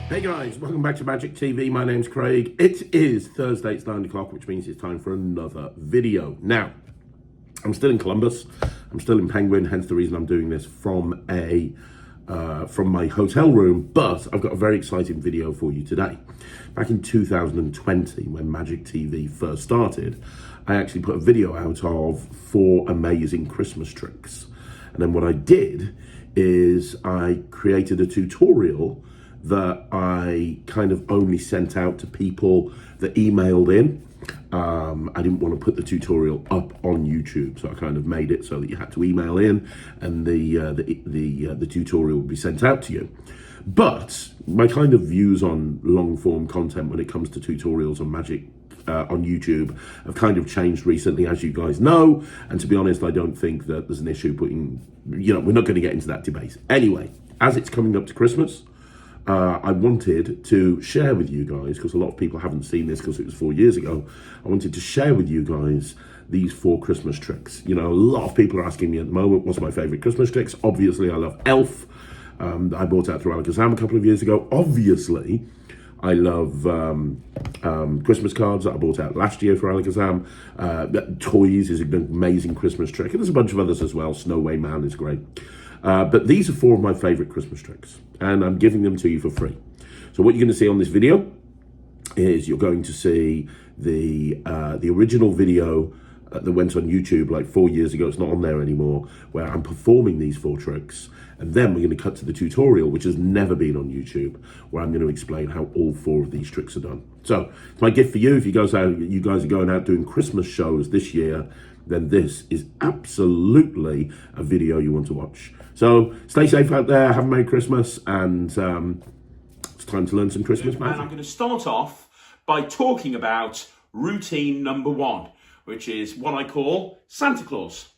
Hey guys, welcome back to Magic TV. My name's Craig. It is Thursday, it's 9 o'clock, which means it's time for another video. Now, I'm still in Columbus. I'm still in Penguin, hence the reason I'm doing this from my hotel room, but I've got a very exciting video for you today. Back in 2020, when Magic TV first started, I actually put a video out of 4 amazing Christmas tricks. And then what I did is I created a tutorial that I kind of only sent out to people that emailed in. I didn't want to put the tutorial up on YouTube, so I kind of made it so that you had to email in, and the tutorial would be sent out to you. But my kind of views on long form content when it comes to tutorials on Magic on YouTube have kind of changed recently, as you guys know. And to be honest, I don't think that there's an issue putting, we're not going to get into that debate. Anyway, as it's coming up to Christmas, I wanted to share with you guys, because a lot of people haven't seen this because it was 4 years ago, I wanted to share with you guys these 4 Christmas tricks. You know, a lot of people are asking me at the moment, what's my favourite Christmas tricks? Obviously, I love Elf. That I bought out through Alakazam a couple of years ago. Obviously, I love Christmas cards that I bought out last year for Alakazam. Toys is an amazing Christmas trick. And there's a bunch of others as well. Snowway Man is great. But these are 4 of my favourite Christmas tricks, and I'm giving them to you for free. So what you're going to see on this video is you're going to see the original video that went on YouTube like 4 years ago. It's not on there anymore, where I'm performing these 4 tricks. And then we're going to cut to the tutorial, which has never been on YouTube, where I'm going to explain how all 4 of these tricks are done. So it's my gift for you. If you guys are going out doing Christmas shows this year, then this is absolutely a video you want to watch. So stay safe out there, have a Merry Christmas, and it's time to learn some Christmas magic. And I'm going to start off by talking about routine number 1, which is what I call Santa Claus.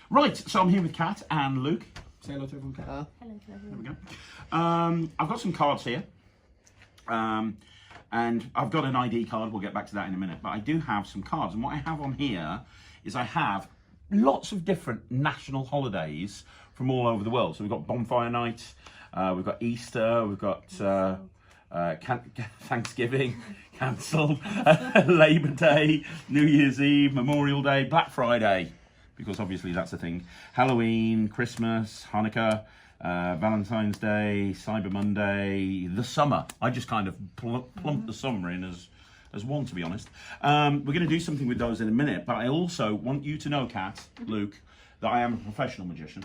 Right, so I'm here with Kat and Luke. Say hello to everyone, Kat. Hello to everyone. There we go. I've got some cards here. And I've got an ID card, we'll get back to that in a minute, but I do have some cards. And what I have on here is I have lots of different national holidays from all over the world. So we've got Bonfire Night, we've got Easter, we've got Thanksgiving, cancelled, Labour Day, New Year's Eve, Memorial Day, Black Friday, because obviously that's a thing, Halloween, Christmas, Hanukkah, Valentine's Day, Cyber Monday, the summer. I just kind of plumped the summer in as one, to be honest. We're going to do something with those in a minute, but I also want you to know, Kat, Luke, that I am a professional magician.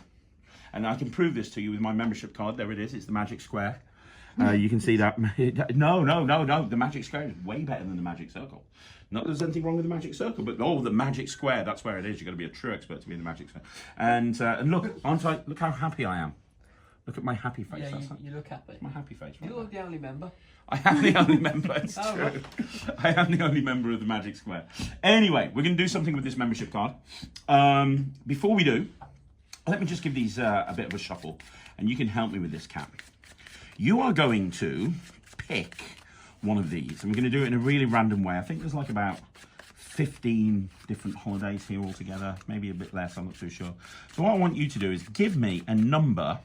And I can prove this to you with my membership card. There it is. It's the Magic Square. You can see that. No. The Magic Square is way better than the Magic Circle. Not that there's anything wrong with the Magic Circle, but the Magic Square, that's where it is. You've got to be a true expert to be in the Magic Square. And look, look how happy I am. Look at my happy face. Yeah, you look happy. My happy face. Right? You're the only member. I am the only member, it's Oh, true. right. I am the only member of the Magic Square. Anyway, we're going to do something with this membership card. Before we do, let me just give these a bit of a shuffle, and you can help me with this, Kat. You are going to pick one of these, and we're going to do it in a really random way. I think there's like about 15 different holidays here altogether, maybe a bit less, I'm not too sure. So what I want you to do is give me a number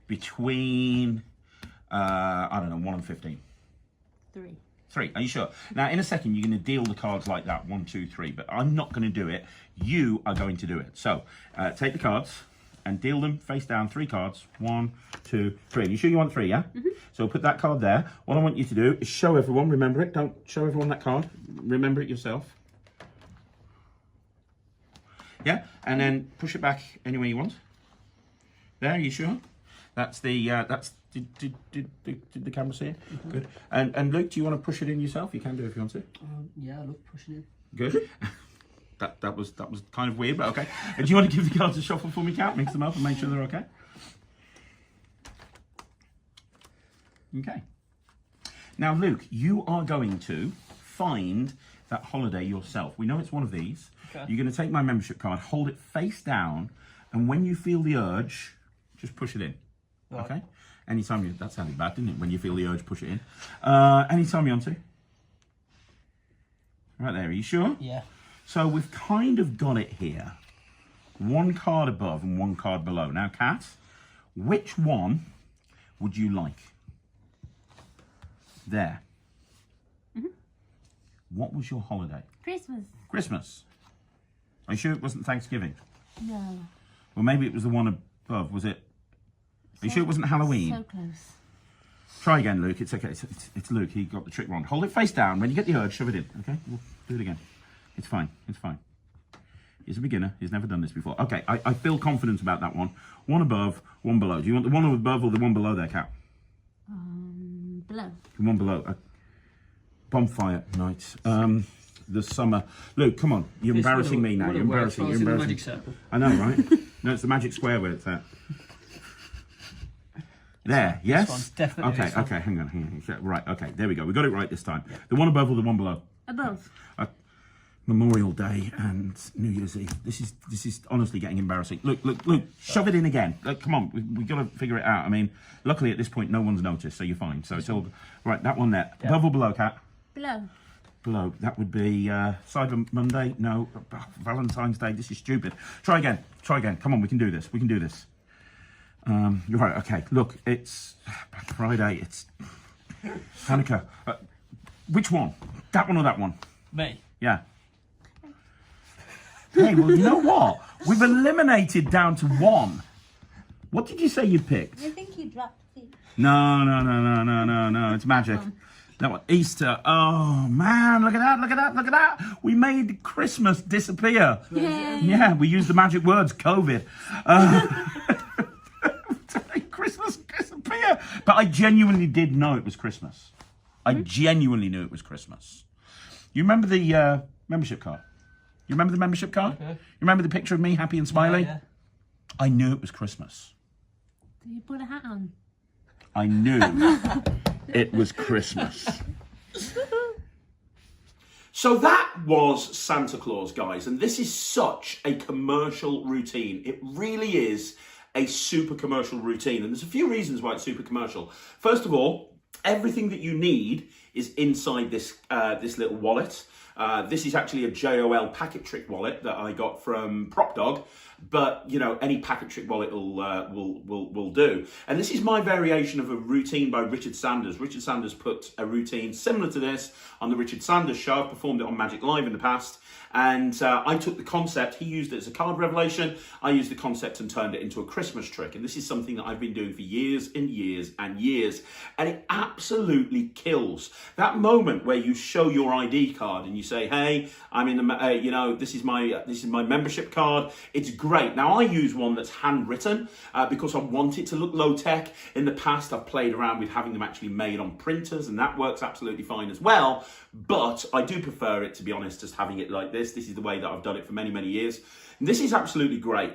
between, I don't know, 1 and 15. 3. 3, are you sure? Now, in a second, you're going to deal the cards like that, 1, 2, 3, but I'm not going to do it. You are going to do it. So, take the cards and deal them face down, 3 cards. 1, 2, 3. Are you sure you want 3, yeah? Mm-hmm. So put that card there. What I want you to do is show everyone, remember it. Don't show everyone that card. Remember it yourself. Yeah? And then push it back any way you want. There, are you sure? That's the, did the camera see it? Mm-hmm. Good. And Luke, do you want to push it in yourself? You can do it if you want to. Yeah, I love pushing in. Good. That was kind of weird, but okay. And do you want to give the cards a shuffle for me, Kat? Mix them up and make sure they're okay. Okay. Now, Luke, you are going to find that holiday yourself. We know it's one of these. Okay. You're going to take my membership card, hold it face down, and when you feel the urge, just push it in. Right. Okay? Anytime you... That sounded bad, didn't it? When you feel the urge, push it in. Anytime you want to. Right there, are you sure? Yeah. So we've kind of got it here. 1 card above and 1 card below. Now, Kat, Which one would you like? There. What was your holiday? Christmas. Christmas. Are you sure it wasn't Thanksgiving? No. Well, maybe it was the one above. Was it? Are you sure it wasn't Halloween? So close. Try again, Luke. It's okay. It's Luke. He got the trick wrong. Hold it face down. When you get the urge, shove it in. Okay? We'll do it again. It's fine. It's fine. He's a beginner. He's never done this before. Okay, I feel confident about that one. One above, one below. Do you want the one above or the one below there, Kat? Below. The one below. Bonfire night. The summer. Luke, come on. You're embarrassing me now. You're embarrassing. You're embarrassing. Magic circle. I know, right? No, it's the magic square where it's at. There, yes? This one's definitely okay, this one. okay, hang on. Right, okay, there we go. We got it right this time. The one above or the one below? Above. Memorial Day and New Year's Eve. This is honestly getting embarrassing. Look, shove it in again. Look, come on, we got to figure it out. I mean, luckily at this point, no one's noticed, so you're fine. So it's all right. That one there, above or below, Kat? Below. Below. That would be Cyber Monday. No, Valentine's Day. This is stupid. Try again. Come on, we can do this. You're right. Okay. Look, it's Black Friday. It's Hanukkah. Which one? That one or that one? Me. Yeah. Hey, well, you know what? We've eliminated down to one. What did you say you picked? I think you dropped the... No. It's magic. That one. Easter. Oh, man. Look at that. We made Christmas disappear. Yeah, we used the magic words, COVID. Christmas disappear. But I genuinely did know it was Christmas. I genuinely knew it was Christmas. You remember the membership card? You remember the membership card? Okay. You remember the picture of me, happy and smiling? Yeah. I knew it was Christmas. Did you put a hat on? I knew it was Christmas. So that was Santa Claus, guys. And this is such a commercial routine. It really is a super commercial routine. And there's a few reasons why it's super commercial. First of all, everything that you need is inside this this little wallet. This is actually a JOL packet trick wallet that I got from Prop Dog, but you know, any packet trick wallet will do. And this is my variation of a routine by Richard Sanders. Richard Sanders put a routine similar to this on the Richard Sanders show. I've performed it on Magic Live in the past. And I took the concept, he used it as a card revelation, I used the concept and turned it into a Christmas trick. And this is something that I've been doing for years and years and years. And it absolutely kills. That moment where you show your ID card and you say, hey, I'm in the, this is my membership card. It's great. Now I use one that's handwritten because I want it to look low tech. In the past, I've played around with having them actually made on printers, and that works absolutely fine as well. But I do prefer it, to be honest, just having it like this. This is the way that I've done it for many, many years. And this is absolutely great.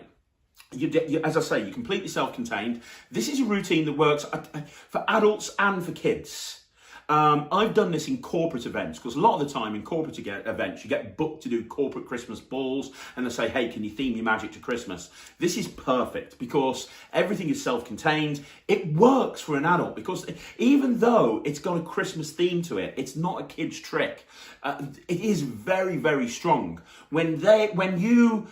As I say, you're completely self-contained. This is a routine that works for adults and for kids. I've done this in corporate events because a lot of the time in corporate events you get booked to do corporate Christmas balls and they say, hey, can you theme your magic to Christmas? This is perfect because everything is self-contained. It works for an adult because even though it's got a Christmas theme to it, it's not a kid's trick. It is very, very strong. When you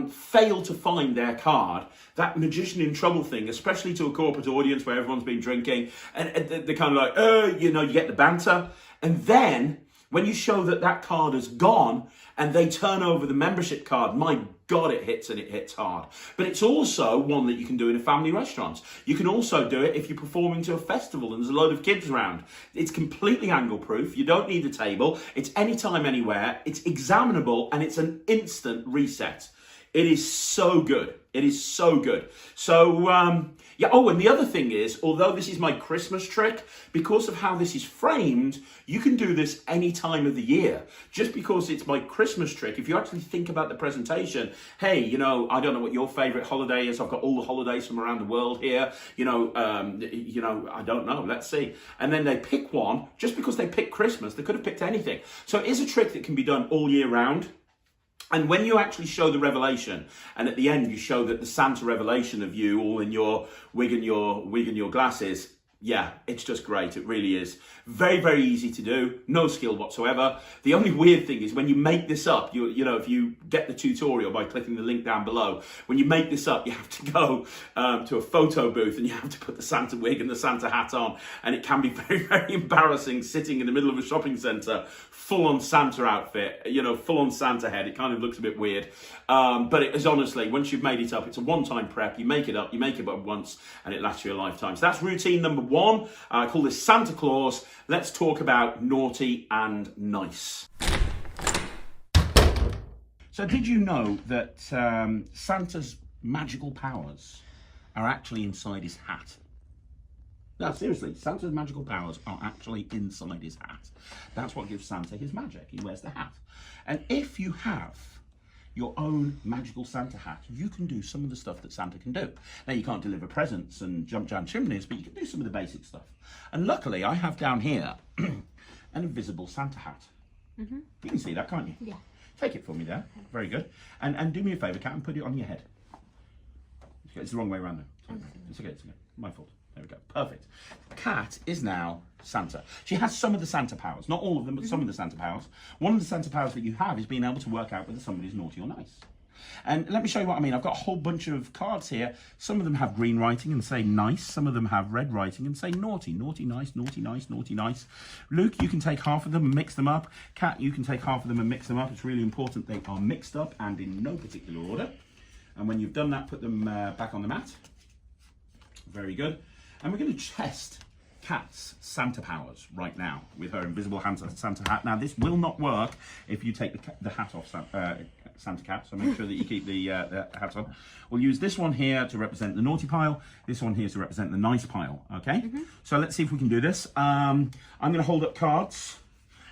fail to find their card, that magician in trouble thing, especially to a corporate audience where everyone's been drinking, and they're kind of like, you get the banter. And then when you show that card is gone and they turn over the membership card, my God, it hits, and it hits hard. But it's also one that you can do in a family restaurant. You can also do it if you're performing to a festival and there's a load of kids around. It's completely angle proof. You don't need a table. It's anytime, anywhere. It's examinable and it's an instant reset. It is so good. It is so good. So, yeah. Oh, and the other thing is, although this is my Christmas trick, because of how this is framed, you can do this any time of the year. Just because it's my Christmas trick, if you actually think about the presentation, hey, I don't know what your favorite holiday is. I've got all the holidays from around the world here. I don't know. Let's see. And then they pick one. Just because they pick Christmas, they could have picked anything. So it is a trick that can be done all year round. And when you actually show the revelation, and at the end you show that the Santa revelation of you all in your wig and your glasses, Yeah, it's just great. It really is. Very, very easy to do. No skill whatsoever. The only weird thing is when you make this up, you know, if you get the tutorial by clicking the link down below, when you make this up, you have to go to a photo booth and you have to put the Santa wig and the Santa hat on. And it can be very, very embarrassing sitting in the middle of a shopping centre, full on Santa outfit, you know, full on Santa head. It kind of looks a bit weird. But it is honestly, once you've made it up, it's a one-time prep. You make it up, you make it up once, and it lasts you a lifetime. So that's routine number 1. I call this Santa Claus. Let's talk about naughty and nice. So did you know that Santa's magical powers are actually inside his hat? No, seriously, Santa's magical powers are actually inside his hat. That's what gives Santa his magic. He wears the hat. And if you have your own magical Santa hat, you can do some of the stuff that Santa can do. Now, you can't deliver presents and jump down chimneys, but you can do some of the basic stuff. And luckily, I have down here an invisible Santa hat. You can see that, can't you? Yeah. Take it for me there. Very good. And do me a favour, Kat, and put it on your head. It's the wrong way around though. It's okay, it's okay. My fault. There we go. Perfect. Kat is now Santa. She has some of the Santa powers. Not all of them, but some of the Santa powers. One of the Santa powers that you have is being able to work out whether somebody's naughty or nice. And let me show you what I mean. I've got a whole bunch of cards here. Some of them have green writing and say nice. Some of them have red writing and say naughty. Naughty, nice, naughty, nice, naughty, nice. Luke, you can take half of them and mix them up. Kat, you can take half of them and mix them up. It's really important they are mixed up and in no particular order. And when you've done that, put them back on the mat. Very good. And we're going to test Kat's Santa powers right now with her invisible Santa hat. Now, this will not work if you take the hat off Santa Cat, so make sure that you keep the hat on. We'll use this one here to represent the naughty pile. This one here to represent the nice pile, okay? So let's see if we can do this. I'm going to hold up cards.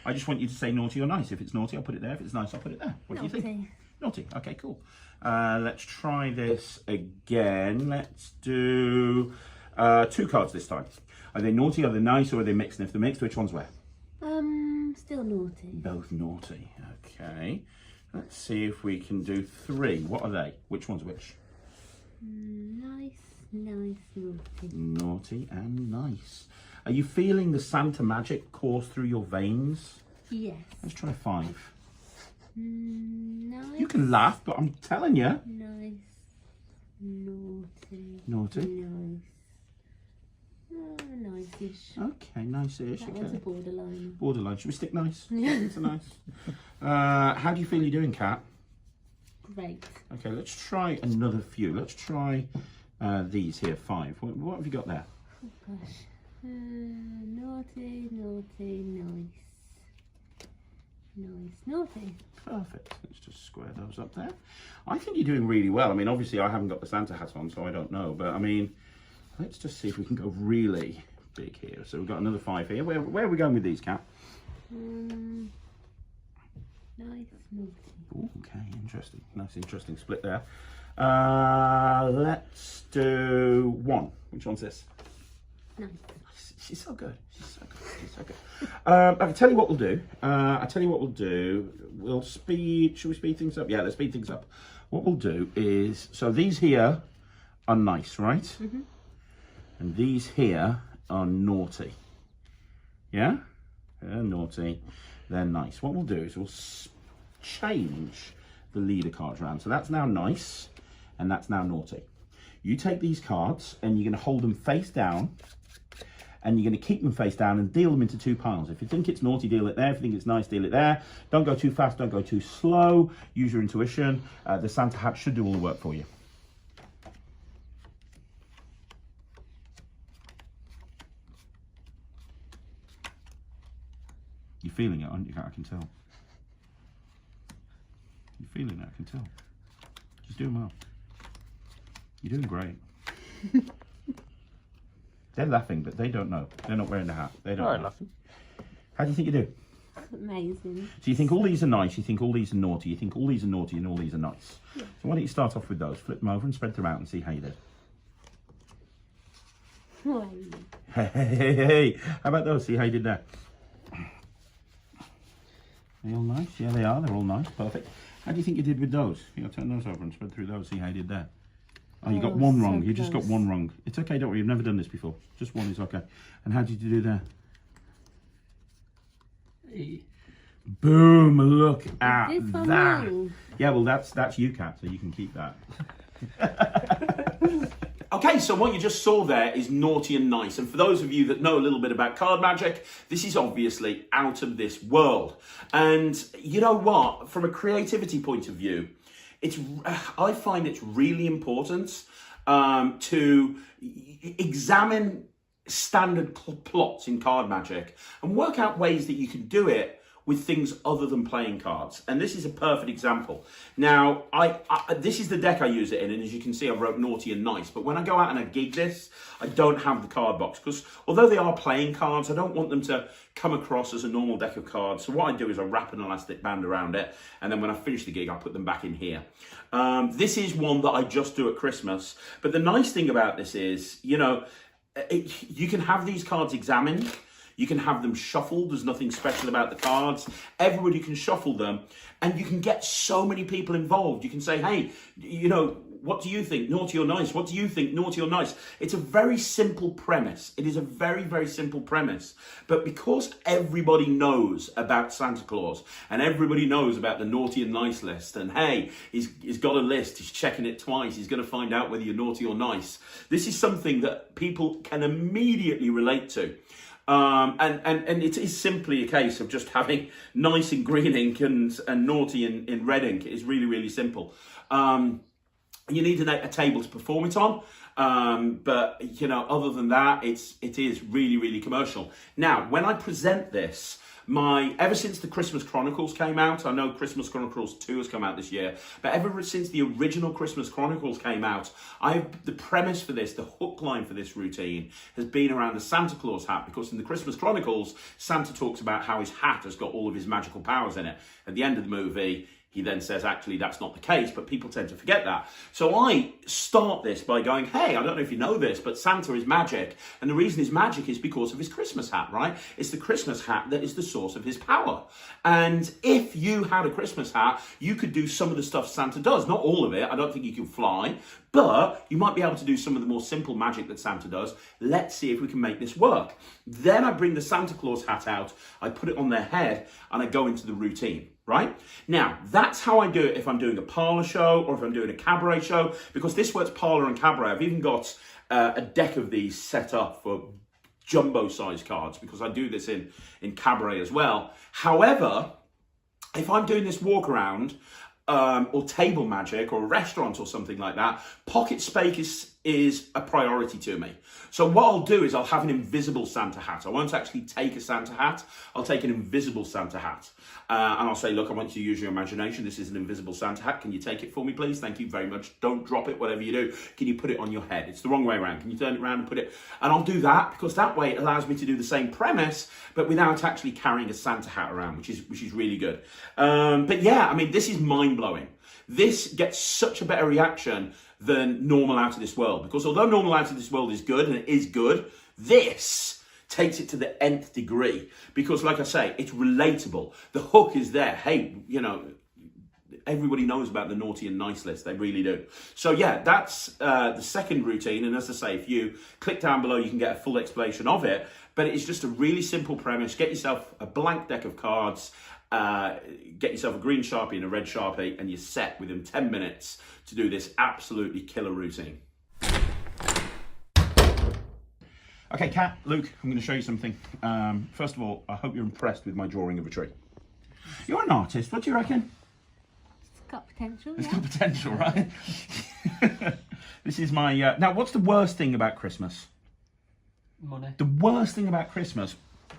I just want you to say naughty or nice. If it's naughty, I'll put it there. If it's nice, I'll put it there. What do you think? Naughty. Okay, cool. Let's try this again. Let's do 2 cards this time. Are they naughty, are they nice, or are they mixed? And if they're mixed, which one's where? Still naughty. Both naughty. Okay. Let's see if we can do 3. What are they? Which one's which? Nice, nice, naughty. Naughty and nice. Are you feeling the Santa magic course through your veins? Yes. Let's try 5. Nice. You can laugh, but I'm telling you. Nice, naughty. Naughty. Nice. Nice-ish. Okay, nice-ish. That was a borderline. Borderline. Should we stick nice? Yeah. It's a nice. How do you feel you're doing, Kat? Great. Okay, let's try another few. Let's try these here, 5. What have you got there? Oh gosh. Naughty, naughty, nice. Nice, naughty. Perfect. Let's just square those up there. I think you're doing really well. I mean, obviously I haven't got the Santa hat on, so I don't know. But I mean, let's just see if we can go really big here. So we've got another 5 here. Where are we going with these, Kat? Nice, naughty. Ooh, okay, interesting. Nice, interesting split there. Let's do 1. Which one's this? Nice. She's so good. She's so good. She's so good. I can tell you what we'll do. We'll speed. Should we speed things up? Yeah, let's speed things up. What we'll do is, so these here are nice, right? And these here are naughty. Yeah? They're naughty. They're nice. What we'll do is we'll change the leader cards around. So that's now nice, and that's now naughty. You take these cards, and you're going to hold them face down, and you're going to keep them face down and deal them into 2 piles. If you think it's naughty, deal it there. If you think it's nice, deal it there. Don't go too fast, don't go too slow. Use your intuition. The Santa hat should do all the work for you. You're feeling it, aren't you? I can tell. You're feeling it, I can tell. Just doing well. You're doing great. They're laughing, but they don't know. They're not wearing the hat. They don't know. Laughing. How do you think you do? Amazing. So you think all these are nice, you think all these are naughty, you think all these are naughty and all these are nice. Yeah. So why don't you start off with those, flip them over and spread them out and see how you did. Hey. How about those? See how you did there. They all nice? Yeah, they are. They're all nice. Perfect. How do you think you did with those? You know, turn those over and spread through those. See how you did there. Oh, you got Oh, one so wrong. You just got close. one wrong. It's okay, don't worry. You've never done this before. Just one is okay. And how did you do there? E. Boom! Look at This one that. wrong. Yeah, well, that's you, Kat, so you can keep that. Okay, so what you just saw there is naughty and nice. And for those of you that know a little bit about card magic, this is obviously out of this world. And you know what? From a creativity point of view, I find it's really important to examine standard plots in card magic and work out ways that you can do it with things other than playing cards. And this is a perfect example. Now, this is the deck I use it in, and as you can see, I wrote naughty and nice. But when I go out and I gig this, I don't have the card box, because although they are playing cards, I don't want them to come across as a normal deck of cards. So what I do is I wrap an elastic band around it, and then when I finish the gig, I put them back in here. This is one that I just do at Christmas. But the nice thing about this is, you know, you can have these cards examined. You can have them shuffled. There's nothing special about the cards. Everybody can shuffle them, and you can get so many people involved. You can say, hey, you know, what do you think, naughty or nice? What do you think, naughty or nice? It's a very simple premise. It is a very, very simple premise. But because everybody knows about Santa Claus, and everybody knows about the naughty and nice list, and hey, he's got a list, he's checking it twice, he's going to find out whether you're naughty or nice. This is something that people can immediately relate to. And it is simply a case of just having nice in green ink and naughty in red ink. It is really, really simple. You need a table to perform it on. But, you know, other than that, it is really, really commercial. Now, when I present this, ever since the Christmas Chronicles came out, I know Christmas Chronicles 2 has come out this year, but ever since the original Christmas Chronicles came out, the premise for this, the hook line for this routine, has been around the Santa Claus hat, because in the Christmas Chronicles, Santa talks about how his hat has got all of his magical powers in it. At the end of the movie, he then says, actually, that's not the case, but people tend to forget that. So I start this by going, hey, I don't know if you know this, but Santa is magic. And the reason he's magic is because of his Christmas hat, right? It's the Christmas hat that is the source of his power. And if you had a Christmas hat, you could do some of the stuff Santa does. Not all of it. I don't think you can fly, but you might be able to do some of the more simple magic that Santa does. Let's see if we can make this work. Then I bring the Santa Claus hat out, I put it on their head, and I go into the routine. Right? Now, that's how I do it if I'm doing a parlour show or if I'm doing a cabaret show, because this works parlour and cabaret. I've even got a deck of these set up for jumbo size cards, because I do this in cabaret as well. However, if I'm doing this walk around or table magic or a restaurant or something like that, pocket space is a priority to me. So what I'll do is I'll have an invisible Santa hat. I won't actually take a Santa hat. I'll take an invisible Santa hat. And I'll say, look, I want you to use your imagination. This is an invisible Santa hat. Can you take it for me, please? Thank you very much. Don't drop it, whatever you do. Can you put it on your head? It's the wrong way around. Can you turn it around and put it? And I'll do that, because that way it allows me to do the same premise, but without actually carrying a Santa hat around, which is really good. But yeah, I mean, this is mind-blowing. This gets such a better reaction than normal Out of This World, because although normal Out of This World is good, and it is good, this takes it to the nth degree, because like I say, it's relatable. The hook is there. Hey, you know, everybody knows about the naughty and nice list. They really do. So yeah, that's the second routine. And as I say, if you click down below, you can get a full explanation of it. But it's just a really simple premise. Get yourself a blank deck of cards, get yourself a green Sharpie and a red Sharpie, and you're set within 10 minutes to do this absolutely killer routine. Okay, Kat, Luke, I'm going to show you something. First of all, I hope you're impressed with my drawing of a tree. You're an artist. What do you reckon? It's got potential. It's Yeah. got potential, right? This is my... now, what's the worst thing about Christmas? Money. The worst thing about Christmas...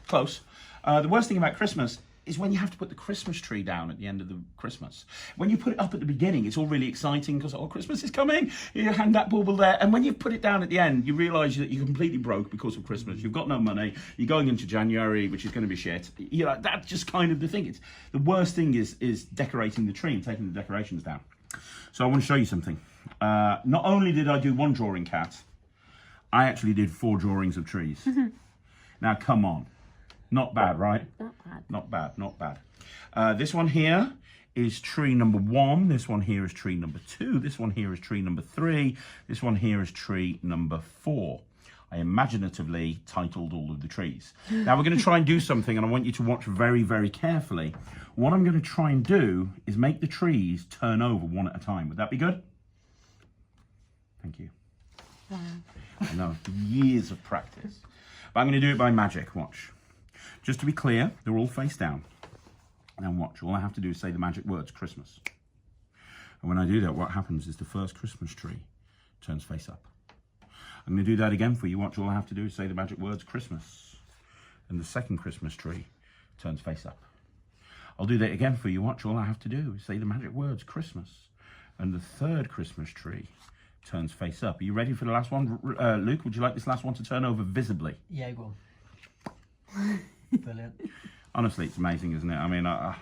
Close. The worst thing about Christmas is when you have to put the Christmas tree down at the end of the Christmas. When you put it up at the beginning, it's all really exciting because, oh, Christmas is coming, you hang that bauble there, and when you put it down at the end, you realise that you're completely broke because of Christmas. You've got no money, you're going into January, which is going to be shit. You know, that's just kind of the thing. It's the worst thing is decorating the tree and taking the decorations down. So I want to show you something. Not only did I do one drawing, Kat, I actually did 4 drawings of trees. Now, come on. Not bad, right? Not bad. Not bad, not bad. This one here is tree number 1. This one here is tree number 2. This one here is tree number 3. This one here is tree number 4. I imaginatively titled all of the trees. Now we're going to try and do something, and I want you to watch very, very carefully. What I'm going to try and do is make the trees turn over one at a time. Would that be good? Thank you. Wow. I know, years of practice. But I'm going to do it by magic, watch. Just to be clear, they're all face down. Now watch, all I have to do is say the magic words, Christmas. And when I do that, what happens is the first Christmas tree turns face up. I'm going to do that again for you. Watch, all I have to do is say the magic words, Christmas. And the second Christmas tree turns face up. I'll do that again for you. Watch, all I have to do is say the magic words, Christmas. And the third Christmas tree turns face up. Are you ready for the last one? Luke, would you like this last one to turn over visibly? Yeah, go on. Brilliant. Honestly, it's amazing, isn't it? I mean, I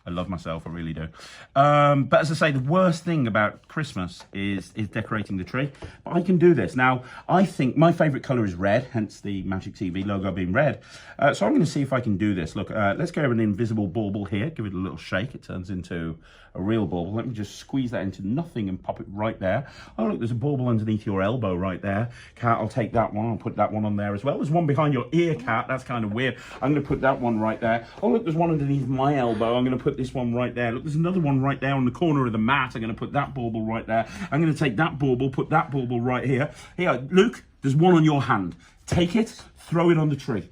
love myself, I really do. But as I say, the worst thing about Christmas is decorating the tree. But I can do this. Now, I think my favourite colour is red, hence the Magic TV logo being red. So I'm going to see if I can do this. Look, let's go with an invisible bauble here. Give it a little shake. It turns into a real bauble. Let me just squeeze that into nothing and pop it right there. Oh, look, there's a bauble underneath your elbow right there. Cat, I'll take that one. I'll put that one on there as well. There's one behind your ear, Cat. That's kind of weird. I'm going to put that one right there. Oh, look, there's one underneath my elbow. I'm going to put this one right there. Look, there's another one right there on the corner of the mat. I'm going to put that bauble right there. I'm going to take that bauble, put that bauble right here. Here, Luke, there's one on your hand. Take it, throw it on the tree.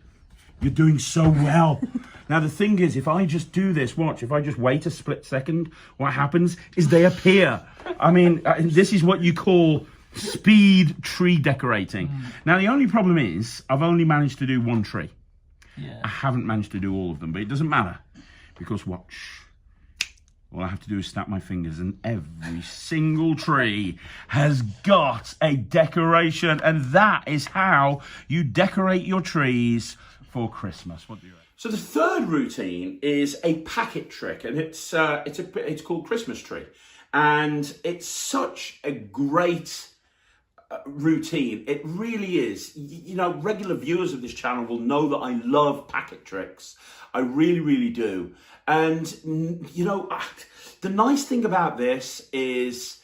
You're doing so well. Now, the thing is, if I just do this, watch, if I just wait a split second, what happens is they appear. I mean, this is what you call speed tree decorating. Now, the only problem is I've only managed to do one tree. Yeah. I haven't managed to do all of them, but it doesn't matter because watch. All I have to do is snap my fingers and every single tree has got a decoration, and that is how you decorate your trees for Christmas. What do you reckon? So the third routine is a packet trick, and it's called Christmas Tree, and it's such a great routine. It really is. You know, regular viewers of this channel will know that I love packet tricks. I really, really do. And you know, the nice thing about this is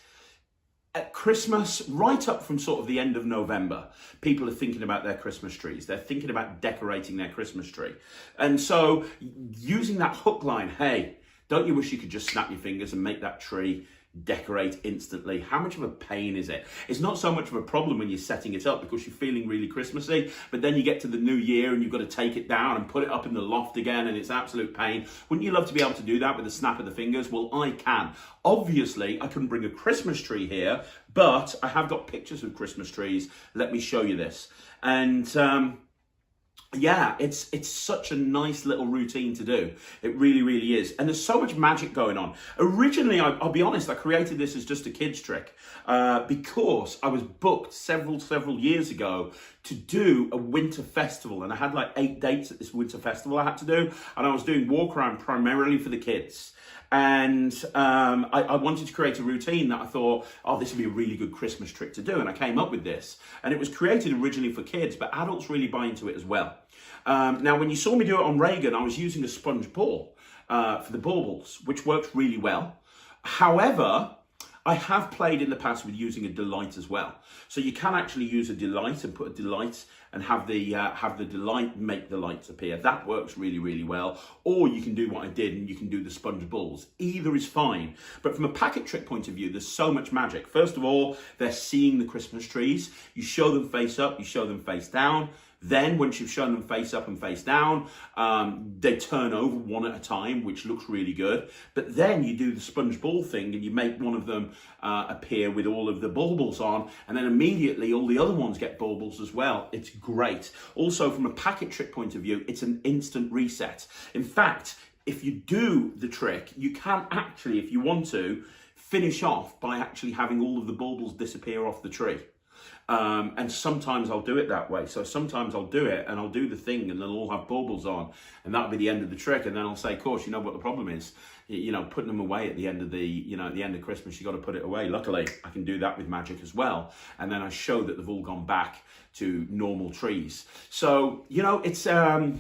at Christmas, right up from sort of the end of November, people are thinking about their Christmas trees. They're thinking about decorating their Christmas tree. And so using that hook line, hey, don't you wish you could just snap your fingers and make that tree decorate instantly? How much of a pain is it? It's not so much of a problem when you're setting it up because you're feeling really Christmassy, but then you get to the new year and you've got to take it down and put it up in the loft again, and it's absolute pain. Wouldn't you love to be able to do that with a snap of the fingers? Well, I can. Obviously, I couldn't bring a Christmas tree here, but I have got pictures of Christmas trees. Let me show you this. And yeah, it's such a nice little routine to do. It really, really is. And there's so much magic going on. Originally, I'll be honest, I created this as just a kid's trick because I was booked several years ago to do a winter festival. And I had like 8 dates at this winter festival I had to do. And I was doing walk around primarily for the kids. And I wanted to create a routine that I thought, oh, this would be a really good Christmas trick to do. And I came up with this. And it was created originally for kids, but adults really buy into it as well. Now, when you saw me do it on Reagan, I was using a sponge ball for the baubles, which works really well. However, I have played in the past with using a delight as well. So you can actually use a delight and put a delight and have the delight make the lights appear. That works really, really well. Or you can do what I did and you can do the sponge balls. Either is fine. But from a packet trick point of view, there's so much magic. First of all, they're seeing the Christmas trees. You show them face up, you show them face down. Then, once you've shown them face up and face down, they turn over one at a time, which looks really good. But then you do the sponge ball thing and you make one of them appear with all of the baubles on, and then immediately all the other ones get baubles as well. It's great. Also, from a packet trick point of view, it's an instant reset. In fact, if you do the trick, you can actually, if you want to, finish off by actually having all of the baubles disappear off the tree. And sometimes I'll do it that way. So sometimes I'll do it and I'll do the thing and they'll all have baubles on, and that'll be the end of the trick. And then I'll say, of course, you know what the problem is, you know, putting them away at the end of at the end of Christmas, you got to put it away. Luckily, I can do that with magic as well. And then I show that they've all gone back to normal trees. So, you know, it's a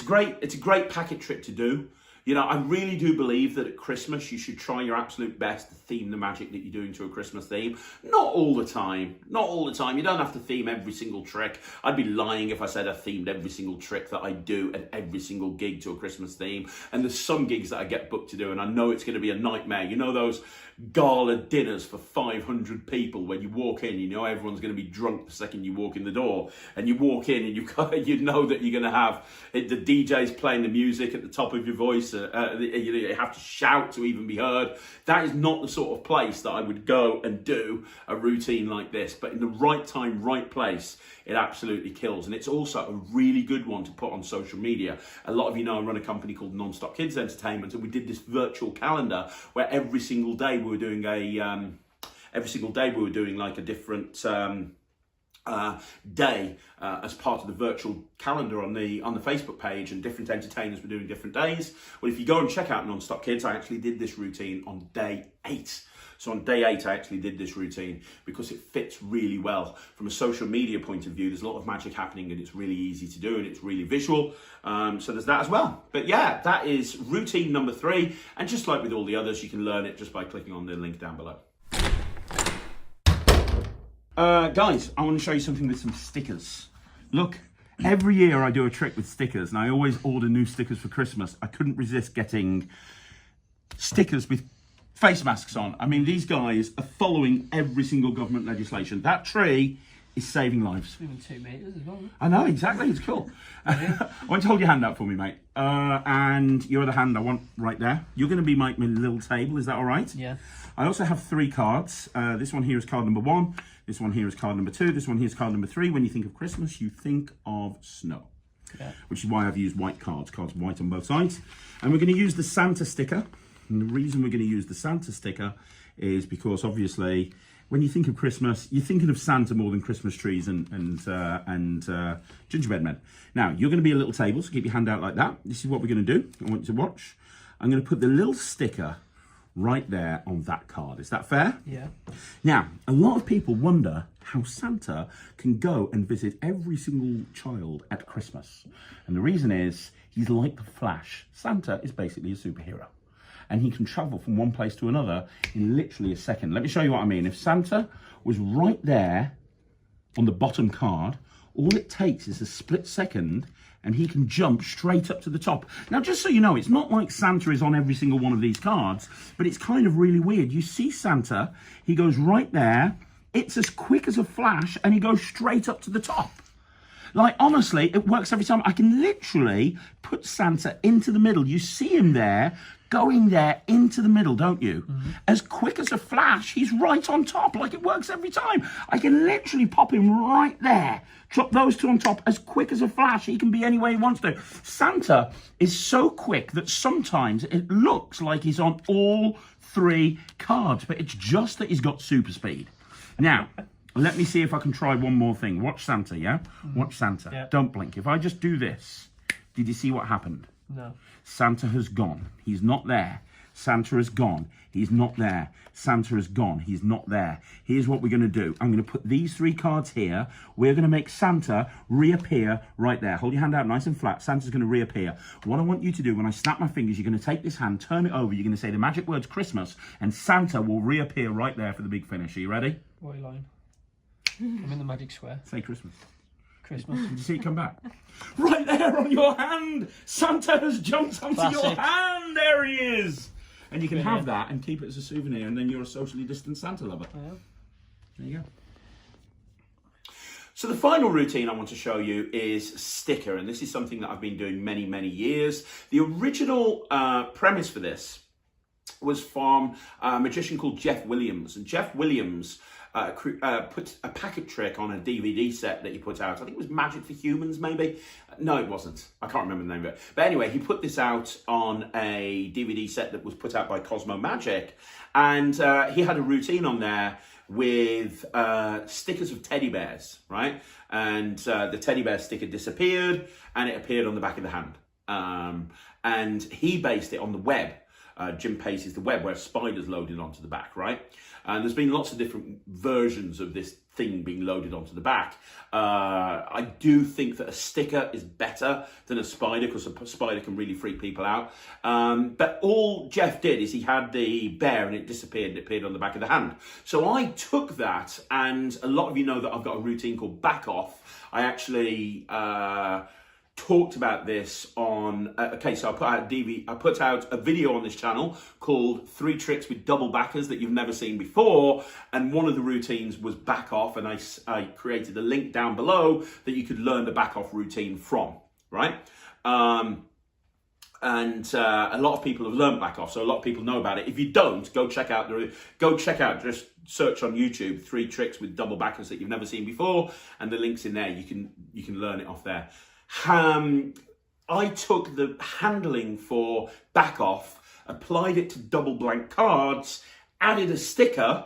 great packet trick to do. You know, I really do believe that at Christmas you should try your absolute best to theme the magic that you're doing to a Christmas theme. Not all the time. Not all the time. You don't have to theme every single trick. I'd be lying if I said I themed every single trick that I do at every single gig to a Christmas theme. And there's some gigs that I get booked to do, and I know it's going to be a nightmare. You know those gala dinners for 500 people when you walk in, you know everyone's going to be drunk the second you walk in the door, and you walk in and you know that you're going to have the DJ's playing the music at the top of your voice. You have to shout to even be heard. That is not the sort of place that I would go and do a routine like this, but in the right time, right place, it absolutely kills. And it's also a really good one to put on social media. A lot of you know I run a company called Non-Stop Kids Entertainment, and we did this virtual calendar where every single day we were doing like a different day as part of the virtual calendar on the Facebook page, and different entertainers were doing different days. Well, if you go and check out Non-Stop Kids, I actually did this routine on day 8. So on day 8, I actually did this routine because it fits really well. From a social media point of view, there's a lot of magic happening, and it's really easy to do, and it's really visual. So there's that as well. But yeah, that is routine number 3. And just like with all the others, you can learn it just by clicking on the link down below. Guys, I want to show you something with some stickers. Look, every year I do a trick with stickers, and I always order new stickers for Christmas. I couldn't resist getting stickers with face masks on. I mean, these guys are following every single government legislation. That tree is saving lives. Even 2 meters as well. I know, exactly. It's cool. I want you to hold your hand out for me, mate. And your other hand I want right there. You're going to be my little table. Is that all right? Yeah. I also have 3 cards. This one here is card number 1. This one here is card number 2. This one here is card number 3. When you think of Christmas, you think of snow. Yeah. Which is why I've used white cards white on both sides. And we're going to use the Santa sticker. And the reason we're going to use the Santa sticker is because obviously when you think of Christmas, you're thinking of Santa more than Christmas trees and gingerbread men. Now, you're going to be a little table, so keep your hand out like that. This is what we're going to do. I want you to watch. I'm going to put the little sticker right there on that card. Is that fair? Yeah. Now, a lot of people wonder how Santa can go and visit every single child at Christmas. And the reason is he's like the Flash. Santa is basically a superhero, and he can travel from one place to another in literally a second. Let me show you what I mean. If Santa was right there on the bottom card, all it takes is a split second and he can jump straight up to the top. Now, just so you know, it's not like Santa is on every single one of these cards, but it's kind of really weird. You see Santa, he goes right there, it's as quick as a flash, and he goes straight up to the top. Like, honestly, it works every time. I can literally put Santa into the middle. You see him there, going there into the middle, don't you? Mm-hmm. As quick as a flash, he's right on top. Like, it works every time. I can literally pop him right there, drop those 2 on top as quick as a flash. He can be anywhere he wants to. Santa is so quick that sometimes it looks like he's on all 3 cards, but it's just that he's got super speed. Now, let me see if I can try one more thing. Watch Santa, yeah? Watch Santa. Yeah. Don't blink. If I just do this, did you see what happened? No. Santa has gone. He's not there. Santa has gone. He's not there. Santa has gone. He's not there. Here's what we're going to do. I'm going to put these 3 cards here. We're going to make Santa reappear right there. Hold your hand out nice and flat. Santa's going to reappear. What I want you to do, when I snap my fingers, you're going to take this hand, turn it over. You're going to say the magic words Christmas, and Santa will reappear right there for the big finish. Are you ready? What are you lying? I'm in the magic square. Say Christmas. Christmas. Did you see it come back? Right there on your hand! Santa has jumped onto your Classic. hand! There he is! And you can Brilliant. have that and keep it as a souvenir, and then you're a socially distant Santa lover. Yeah. There you go. So the final routine I want to show you is sticker, and this is something that I've been doing many, many years. The original premise for this was from a magician called Jeff Williams, and Jeff Williams put a packet trick on a DVD set that he put out. I think it was Magic for Humans, maybe? No, it wasn't. I can't remember the name of it. But anyway, he put this out on a DVD set that was put out by Cosmo Magic. And he had a routine on there with stickers of teddy bears, right? And the teddy bear sticker disappeared and it appeared on the back of the hand. And he based it on the web. Jim Pace's The Web, where a spider's loaded onto the back, right? And there's been lots of different versions of this thing being loaded onto the back. I do think that a sticker is better than a spider, because a spider can really freak people out. But all Jeff did is he had the bear and it disappeared and it appeared on the back of the hand. So I took that, and a lot of you know that I've got a routine called Back Off. I actually talked about this on so I put out a video on this channel called 3 Tricks with Double Backers that you've never seen before, and one of the routines was Back Off, and I created a link down below that you could learn the Back Off routine from, right? And a lot of people have learned Back Off, so a lot of people know about it. If you don't, go check out just search on YouTube 3 Tricks with Double Backers that you've never seen before, and the link's in there. You can learn it off there. I took the handling for Back Off, applied it to double blank cards, added a sticker,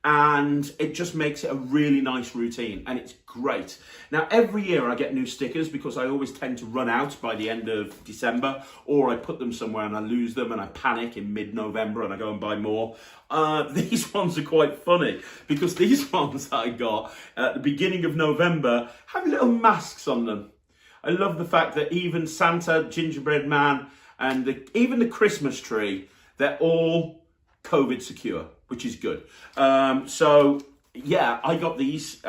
and it just makes it a really nice routine, and it's great. Now, every year I get new stickers because I always tend to run out by the end of December, or I put them somewhere and I lose them and I panic in mid-November and I go and buy more. These ones are quite funny because these ones that I got at the beginning of November have little masks on them. I love the fact that even Santa, Gingerbread Man, and even the Christmas tree, they're all COVID secure, which is good. So yeah, I got these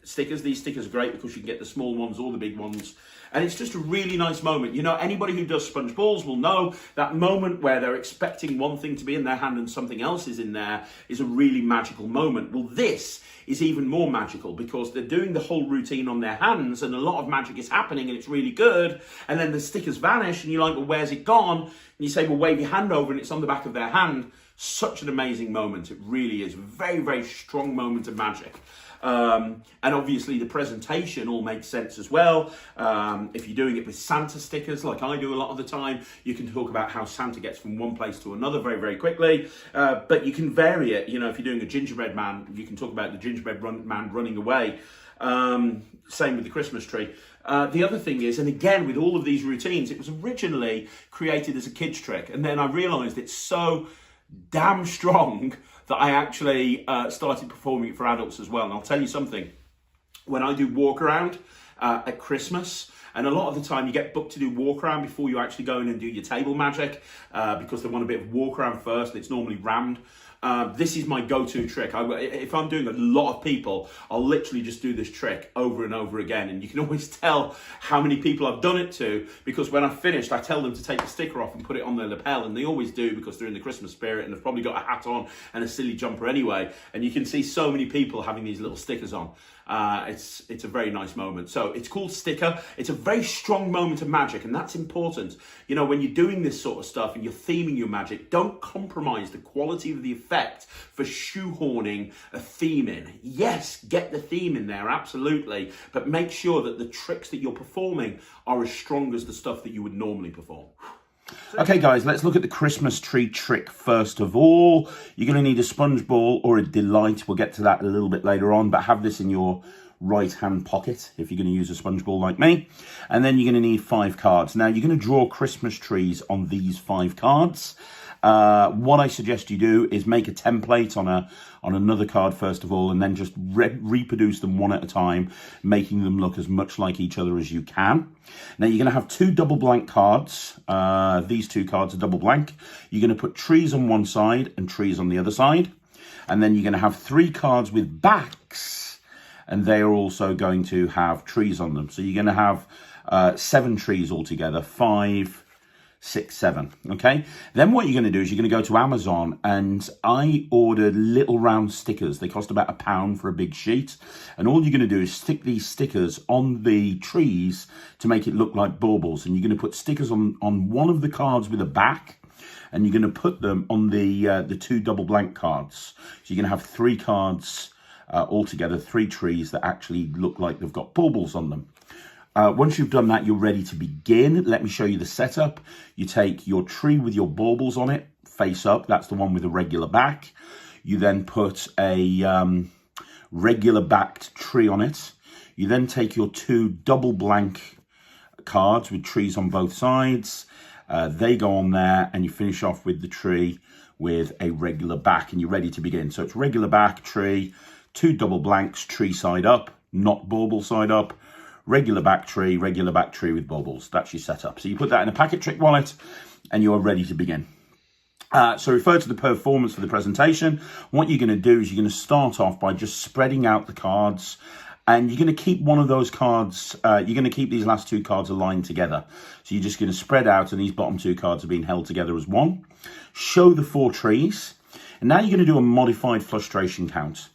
stickers. These stickers are great because you can get the small ones or the big ones. And it's just a really nice moment. You know, anybody who does sponge balls will know that moment where they're expecting one thing to be in their hand and something else is in there is a really magical moment. Well, this is even more magical because they're doing the whole routine on their hands and a lot of magic is happening and it's really good. And then the stickers vanish and you're like, well, where's it gone? And you say, well, wave your hand over and it's on the back of their hand. Such an amazing moment. It really is. Very, very strong moment of magic. And obviously the presentation all makes sense as well. If you're doing it with Santa stickers, like I do a lot of the time, you can talk about how Santa gets from one place to another very, very quickly. But you can vary it. You know, if you're doing a gingerbread man, you can talk about the gingerbread man running away. Same with the Christmas tree. The other thing is, and again, with all of these routines, it was originally created as a kid's trick. And then I realized it's so damn strong that I actually started performing it for adults as well. And I'll tell you something, when I do walk around at Christmas, and a lot of the time you get booked to do walk around before you actually go in and do your table magic, because they want a bit of walk around first, and it's normally rammed. This is my go-to trick. If I'm doing a lot of people, I'll literally just do this trick over and over again. And you can always tell how many people I've done it to, because when I've finished, I tell them to take the sticker off and put it on their lapel. And they always do because they're in the Christmas spirit and they've probably got a hat on and a silly jumper anyway. And you can see so many people having these little stickers on. It's a very nice moment. So it's called sticker. It's a very strong moment of magic, and that's important. You know, when you're doing this sort of stuff and you're theming your magic, don't compromise the quality of the effect for shoehorning a theme in. Yes, get the theme in there, absolutely, but make sure that the tricks that you're performing are as strong as the stuff that you would normally perform. Okay guys, let's look at the Christmas tree trick first of all. You're going to need a sponge ball or a delight. We'll get to that a little bit later on, but have this in your right hand pocket if you're going to use a sponge ball like me. And then you're going to need 5 cards. Now you're going to draw Christmas trees on these 5 cards. What I suggest you do is make a template on another card first of all, and then just reproduce them one at a time, making them look as much like each other as you can. Now you're going to have 2 double blank cards. These 2 cards are double blank. You're going to put trees on one side and trees on the other side. And then you're going to have 3 cards with backs, and they are also going to have trees on them. So you're going to have 7 trees altogether, 5, 6, 7, okay? Then what you're going to do is you're going to go to Amazon, and I ordered little round stickers. They cost about £1 for a big sheet. And all you're going to do is stick these stickers on the trees to make it look like baubles. And you're going to put stickers on one of the cards with a back, and you're going to put them on the 2 double blank cards. So you're going to have 3 cards altogether, 3 trees that actually look like they've got baubles on them. Once you've done that, you're ready to begin. Let me show you the setup. You take your tree with your baubles on it, face up. That's the one with a regular back. You then put a regular backed tree on it. You then take your 2 double blank cards with trees on both sides. They go on there, and you finish off with the tree with a regular back, and you're ready to begin. So it's regular back, tree, 2 double blanks, tree side up, not bauble side up, regular back tree with baubles. That's your setup. So you put that in a packet trick wallet, and you are ready to begin. So refer to the performance for the presentation. What you're going to do is you're going to start off by just spreading out the cards, and you're going to keep one of those cards, you're going to keep these last 2 cards aligned together. So you're just going to spread out, and these bottom 2 cards are being held together as one. Show the 4 trees, and now you're going to do a modified frustration count.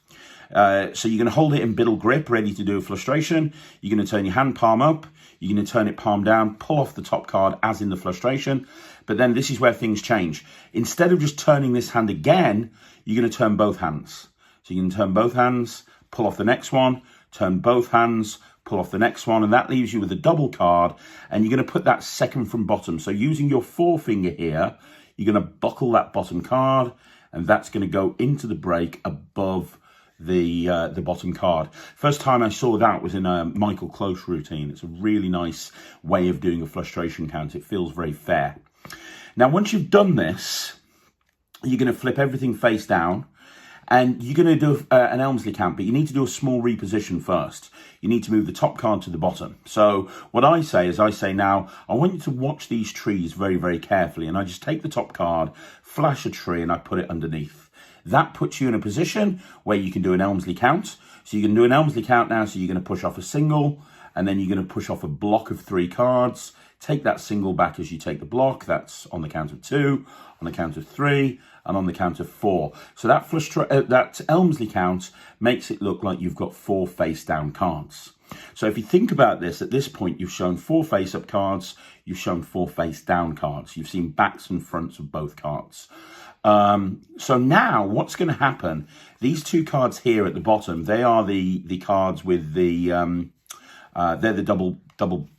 So you're going to hold it in biddle grip, ready to do a frustration. You're going to turn your hand palm up. You're going to turn it palm down, pull off the top card as in the frustration. But then this is where things change. Instead of just turning this hand again, you're going to turn both hands. So you can turn both hands, pull off the next one, turn both hands, pull off the next one, and that leaves you with a double card, and you're going to put that second from bottom. So using your forefinger here, you're going to buckle that bottom card, and that's going to go into the break above the bottom card. First time I saw that was in a Michael Close routine. It's a really nice way of doing a frustration count. It feels very fair. Now, once you've done this, you're going to flip everything face down, and you're going to do an Elmsley count, but you need to do a small reposition first. You need to move the top card to the bottom. So what I say is, now, I want you to watch these trees very, very carefully, and I just take the top card, flash a tree, and I put it underneath. That puts you in a position where you can do an Elmsley count. So you can do an Elmsley count now, so you're going to push off a single, and then you're going to push off a block of 3 cards. Take that single back as you take the block. That's on the count of 2, on the count of 3, and on the count of 4. So that Elmsley count makes it look like you've got 4 face-down cards. So if you think about this, at this point, you've shown 4 face-up cards, you've shown 4 face-down cards. You've seen backs and fronts of both cards. So now what's going to happen, these 2 cards here at the bottom, they are the cards with the, they're the double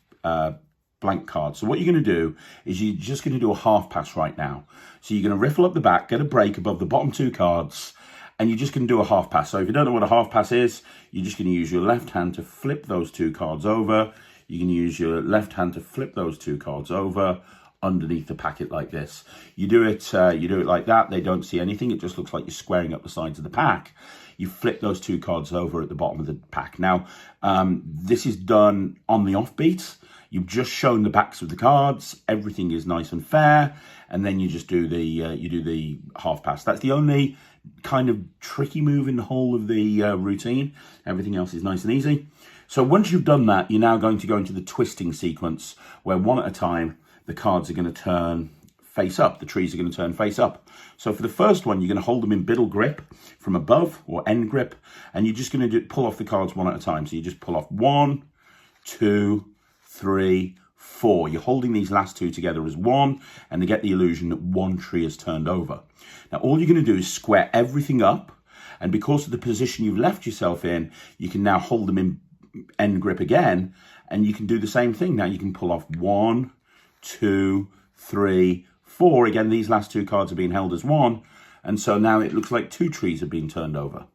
blank cards. So what you're going to do is you're just going to do a half pass right now. So you're going to riffle up the back, get a break above the bottom 2 cards, and you're just going to do a half pass. So if you don't know what a half pass is, you're just going to use your left hand to flip those 2 cards over. You can use your left hand to flip those 2 cards over underneath the packet like this. You do it like that. They don't see anything. It just looks like you're squaring up the sides of the pack. You flip those 2 cards over at the bottom of the pack. Now, this is done on the offbeat. You've just shown the backs of the cards. Everything is nice and fair, and then you just do the half pass. That's the only kind of tricky move in the whole of the routine. Everything else is nice and easy. So once you've done that, you're now going to go into the twisting sequence, where one at a time the cards are going to turn face up. The trees are going to turn face up. So for the first one, you're going to hold them in biddle grip from above, or end grip, and you're just going to pull off the cards one at a time. So you just pull off 1, 2, 3, 4. You're holding these last 2 together as one, and they get the illusion that 1 tree is turned over. Now all you're going to do is square everything up, and because of the position you've left yourself in, you can now hold them in end grip again, and you can do the same thing. Now you can pull off 1, 2, 3, 4. Again, these last 2 cards are being held as one, and so now it looks like 2 trees have been turned over.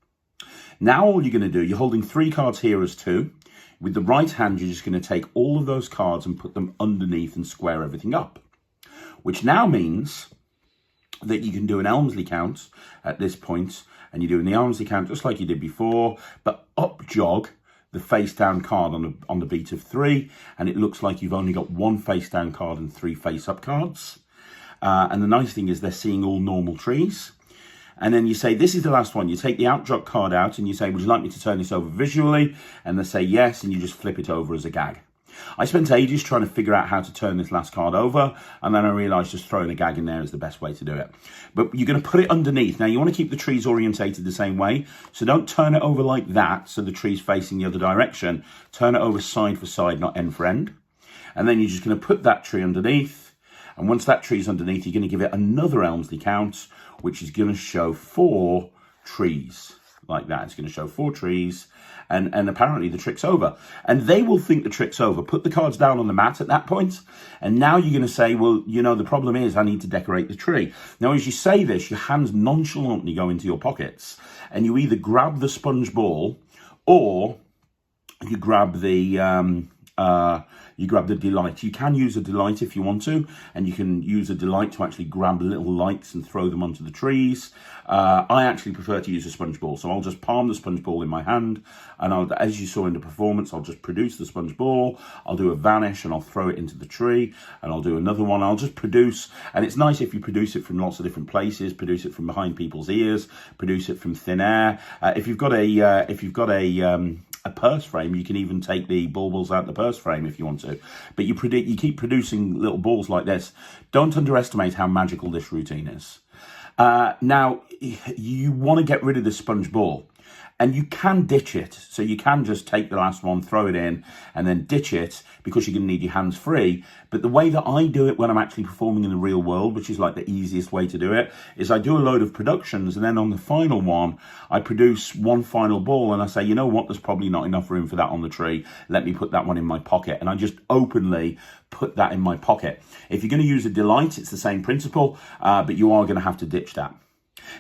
Now all you're going to do, you're holding 3 cards here as 2. With the right hand, you're just going to take all of those cards and put them underneath and square everything up, which now means that you can do an Elmsley count at this point, and you're doing the Elmsley count just like you did before, but up jog the face down card on the beat of 3, and it looks like you've only got 1 face down card and 3 face up cards. And the nice thing is they're seeing all normal trees. And then you say, this is the last one. You take the out jog card out and you say, would you like me to turn this over visually? And they say yes, and you just flip it over as a gag. I spent ages trying to figure out how to turn this last card over, and then I realised just throwing a gag in there is the best way to do it. But you're going to put it underneath. Now, you want to keep the trees orientated the same way, so don't turn it over like that, so the tree's facing the other direction. Turn it over side for side, not end for end. And then you're just going to put that tree underneath, and once that tree's underneath, you're going to give it another Elmsley count, which is going to show 4 trees, like that. It's going to show 4 trees, and apparently the trick's over. And they will think the trick's over. Put the cards down on the mat at that point, and now you're going to say, well, you know, the problem is I need to decorate the tree. Now, as you say this, your hands nonchalantly go into your pockets, and you either grab the sponge ball, or you grab the you grab the delight. You can use a delight if you want to, and you can use a delight to actually grab little lights and throw them onto the trees. I actually prefer to use a sponge ball, so I'll just palm the sponge ball in my hand, and as you saw in the performance, I'll just produce the sponge ball, I'll do a vanish, and I'll throw it into the tree, and I'll do another one. I'll just produce, and it's nice if you produce it from lots of different places, produce it from behind people's ears, produce it from thin air. If you've got a purse frame, you can even take the baubles out the purse frame if you want to. But you keep producing little balls like this. Don't underestimate how magical this routine is. Now, you want to get rid of the sponge ball. And you can ditch it. So you can just take the last one, throw it in, and then ditch it because you're going to need your hands free. But the way that I do it when I'm actually performing in the real world, which is like the easiest way to do it, is I do a load of productions, and then on the final one, I produce one final ball, and I say, you know what, there's probably not enough room for that on the tree. Let me put that one in my pocket. And I just openly put that in my pocket. If you're going to use a delight, it's the same principle, but you are going to have to ditch that.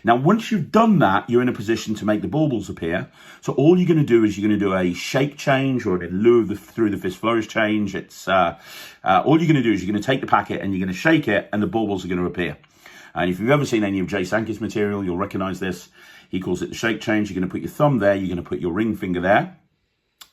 Now, once you've done that, you're in a position to make the baubles appear. So all you're going to do is you're going to do a shake change, or in lieu of the through the fist flourish change. It's all you're going to do is you're going to take the packet and you're going to shake it, and the baubles are going to appear. And if you've ever seen any of Jay Sankey's material, you'll recognize this. He calls it the shake change. You're going to put your thumb there. You're going to put your ring finger there.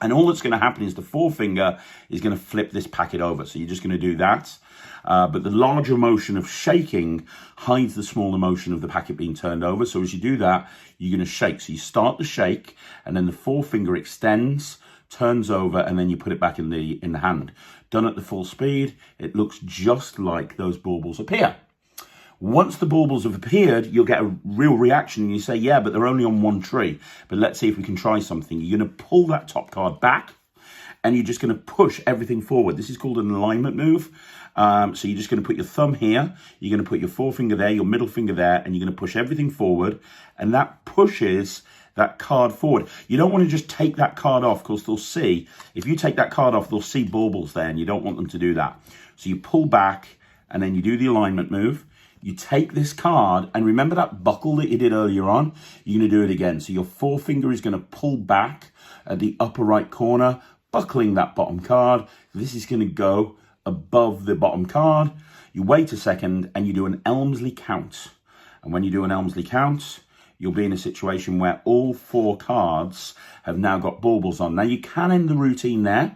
And all that's going to happen is the forefinger is going to flip this packet over. So you're just going to do that. But the larger motion of shaking hides the smaller motion of the packet being turned over. So as you do that, you're going to shake. So you start the shake, and then the forefinger extends, turns over, and then you put it back in the hand. Done at the full speed, it looks just like those baubles appear. Once the baubles have appeared, you'll get a real reaction. You say, yeah, but they're only on one tree. But let's see if we can try something. You're going to pull that top card back, and you're just going to push everything forward. This is called an alignment move. So you're just going to put your thumb here, you're going to put your forefinger there, your middle finger there, and you're going to push everything forward, and that pushes that card forward. You don't want to just take that card off, because they'll see, if you take that card off, they'll see baubles there, and you don't want them to do that. So you pull back, and then you do the alignment move. You take this card, and remember that buckle that you did earlier on? You're going to do it again. So your forefinger is going to pull back at the upper right corner, buckling that bottom card. This is going to go above the bottom card. You wait a second, and you do an Elmsley count. And when you do an Elmsley count, you'll be in a situation where all 4 cards have now got baubles on. Now, you can end the routine there.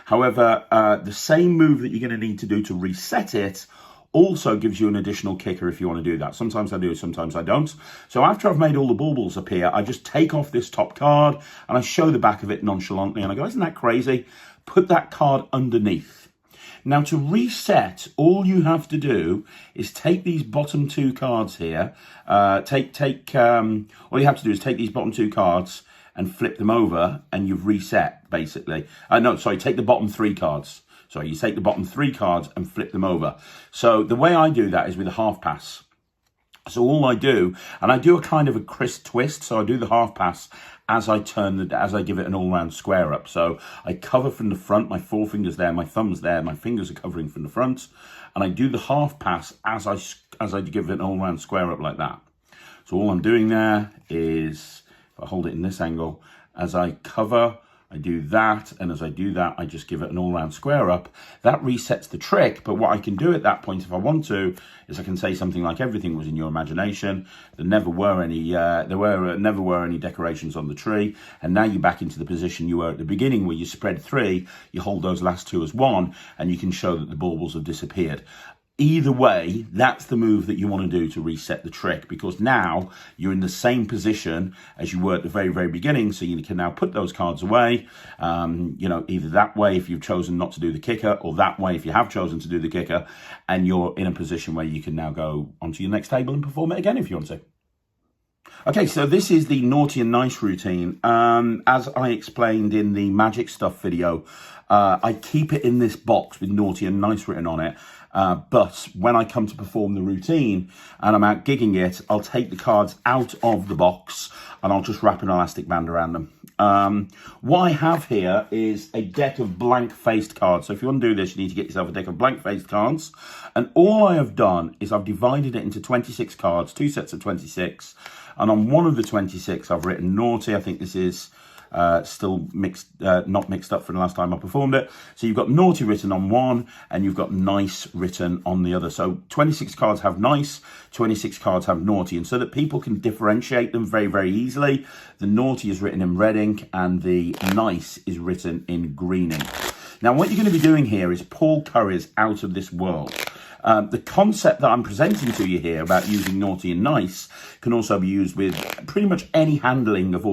However, the same move that you're going to need to do to reset it also gives you an additional kicker if you want to do that. Sometimes I do, sometimes I don't. So after I've made all the baubles appear, I just take off this top card, and I show the back of it nonchalantly, and I go, isn't that crazy? Put that card underneath. Now, to reset, all you have to do is take these bottom 2 cards here. All you have to do is take these bottom 2 cards and flip them over, and you've reset, basically. Take the bottom 3 cards. You take the bottom 3 cards and flip them over. So the way I do that is with a half pass. So all I do, and I do a kind of a crisp twist. So I do the half pass as I give it an all-round square up. So I cover from the front, my forefinger's there, my thumb's there, my fingers are covering from the front, and I do the half pass as I give it an all-round square up like that. So all I'm doing there is, if I hold it in this angle, as I cover, I do that, and as I do that, I just give it an all-round square up. That resets the trick, but what I can do at that point, if I want to, is I can say something like, everything was in your imagination. There never were any decorations on the tree, and now you're back into the position you were at the beginning, where you spread 3, you hold those last 2 as 1, and you can show that the baubles have disappeared. Either way, that's the move that you want to do to reset the trick, because now you're in the same position as you were at the very, very beginning. So you can now put those cards away, either that way if you've chosen not to do the kicker, or that way if you have chosen to do the kicker, and you're in a position where you can now go onto your next table and perform it again if you want to. Okay, so this is the naughty and nice routine. As I explained in the magic stuff video, I keep it in this box with naughty and nice written on it. But when I come to perform the routine and I'm out gigging it, I'll take the cards out of the box and I'll just wrap an elastic band around them. What I have here is a deck of blank-faced cards. So if you want to do this, you need to get yourself a deck of blank-faced cards. And all I have done is I've divided it into 26 cards, 2 sets of 26. And on one of the 26, I've written naughty. I think this is still mixed, not mixed up from the last time I performed it. So you've got naughty written on one, and you've got nice written on the other. So 26 cards have nice, 26 cards have naughty, and so that people can differentiate them very, very easily, the naughty is written in red ink and the nice is written in green ink. Now, what you're going to be doing here is Paul Curry's Out of This World. The concept that I'm presenting to you here about using naughty and nice can also be used with pretty much any handling of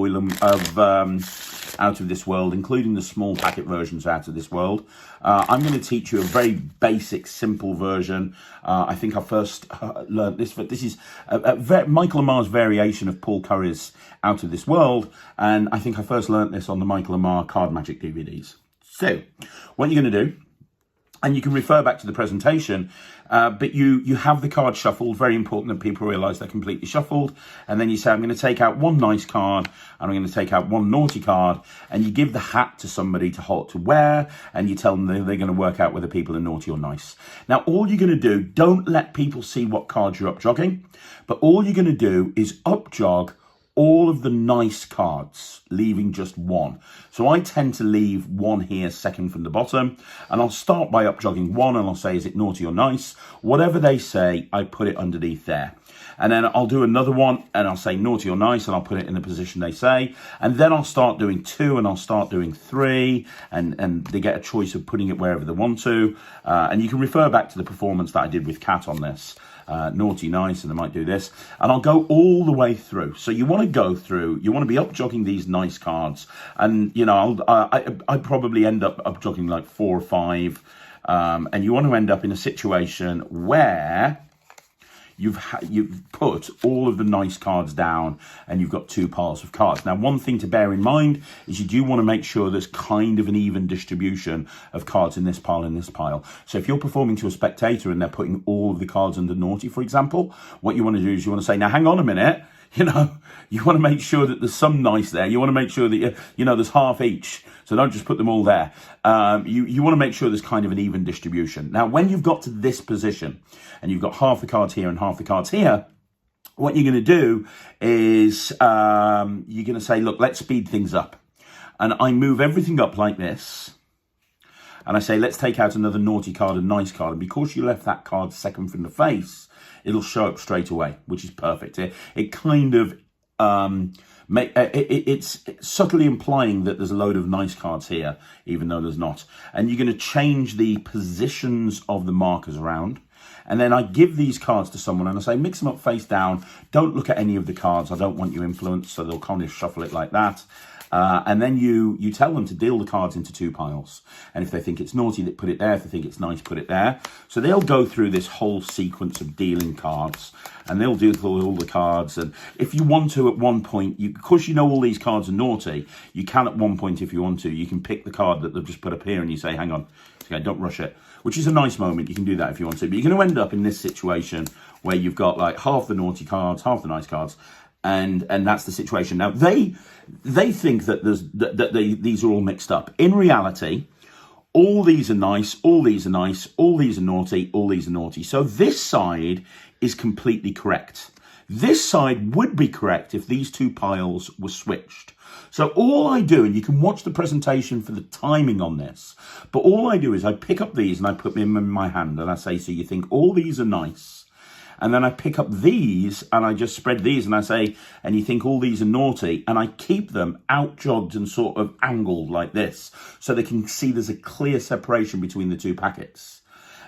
Out of This World, including the small packet versions of Out of This World. I'm going to teach you a very basic, simple version. I think I first learned this, but this is Michael Lamar's variation of Paul Curry's Out of This World, and I think I first learned this on the Michael Lamar Card Magic DVDs. So, what you're going to do, and you can refer back to the presentation, but you have the cards shuffled. Very important that people realise they're completely shuffled. And then you say, I'm going to take out one nice card, and I'm going to take out one naughty card, and you give the hat to somebody to wear, and you tell them they're going to work out whether people are naughty or nice. Now, all you're going to do, don't let people see what cards you're up jogging, but all you're going to do is up jog all of the nice cards, leaving just one. So I tend to leave one here, second from the bottom, and I'll start by up jogging one, and I'll say, is it naughty or nice? Whatever they say, I put it underneath there. And then I'll do another one, and I'll say naughty or nice, and I'll put it in the position they say. And then I'll start doing two, and I'll start doing three, and they get a choice of putting it wherever they want to. And you can refer back to the performance that I did with Kat on this. Naughty, nice, and I might do this, and I'll go all the way through. So you want to go through, you want to be up jogging these nice cards, and you know, I probably end up jogging like 4 or 5, and you want to end up in a situation where you've put all of the nice cards down and you've got 2 piles of cards. Now, one thing to bear in mind is you do want to make sure there's kind of an even distribution of cards in this pile and this pile. So if you're performing to a spectator and they're putting all of the cards under naughty, for example, what you want to do is you want to say, now hang on a minute, you know, you want to make sure that there's some nice there. You want to make sure that, you know, there's half each. So don't just put them all there. You want to make sure there's kind of an even distribution. Now, when you've got to this position and you've got half the cards here and half the cards here, what you're going to do is you're going to say, look, let's speed things up. And I move everything up like this. And I say, let's take out another naughty card and nice card. And because you left that card second from the face, it'll show up straight away, which is perfect. It kind of, it's subtly implying that there's a load of nice cards here, even though there's not. And you're going to change the positions of the markers around. And then I give these cards to someone and I say, mix them up face down. Don't look at any of the cards. I don't want you influenced. So they'll kind of shuffle it like that. And then you tell them to deal the cards into 2 piles. And if they think it's naughty, they put it there. If they think it's nice, put it there. So they'll go through this whole sequence of dealing cards. And they'll deal all the cards. And if you want to, at one point, because you know all these cards are naughty, you can at one point, if you want to, you can pick the card that they've just put up here and you say, hang on, okay, don't rush it. Which is a nice moment. You can do that if you want to. But you're going to end up in this situation where you've got like half the naughty cards, half the nice cards. And that's the situation. Now, they think that these are all mixed up. In reality, all these are nice, all these are nice, all these are naughty, all these are naughty. So this side is completely correct. This side would be correct if these 2 piles were switched. So all I do, and you can watch the presentation for the timing on this, but all I do is I pick up these and I put them in my hand and I say, so you think all these are nice. And then I pick up these and I just spread these and I say, and you think all these are naughty, and I keep them out jogged and sort of angled like this so they can see there's a clear separation between the 2 packets.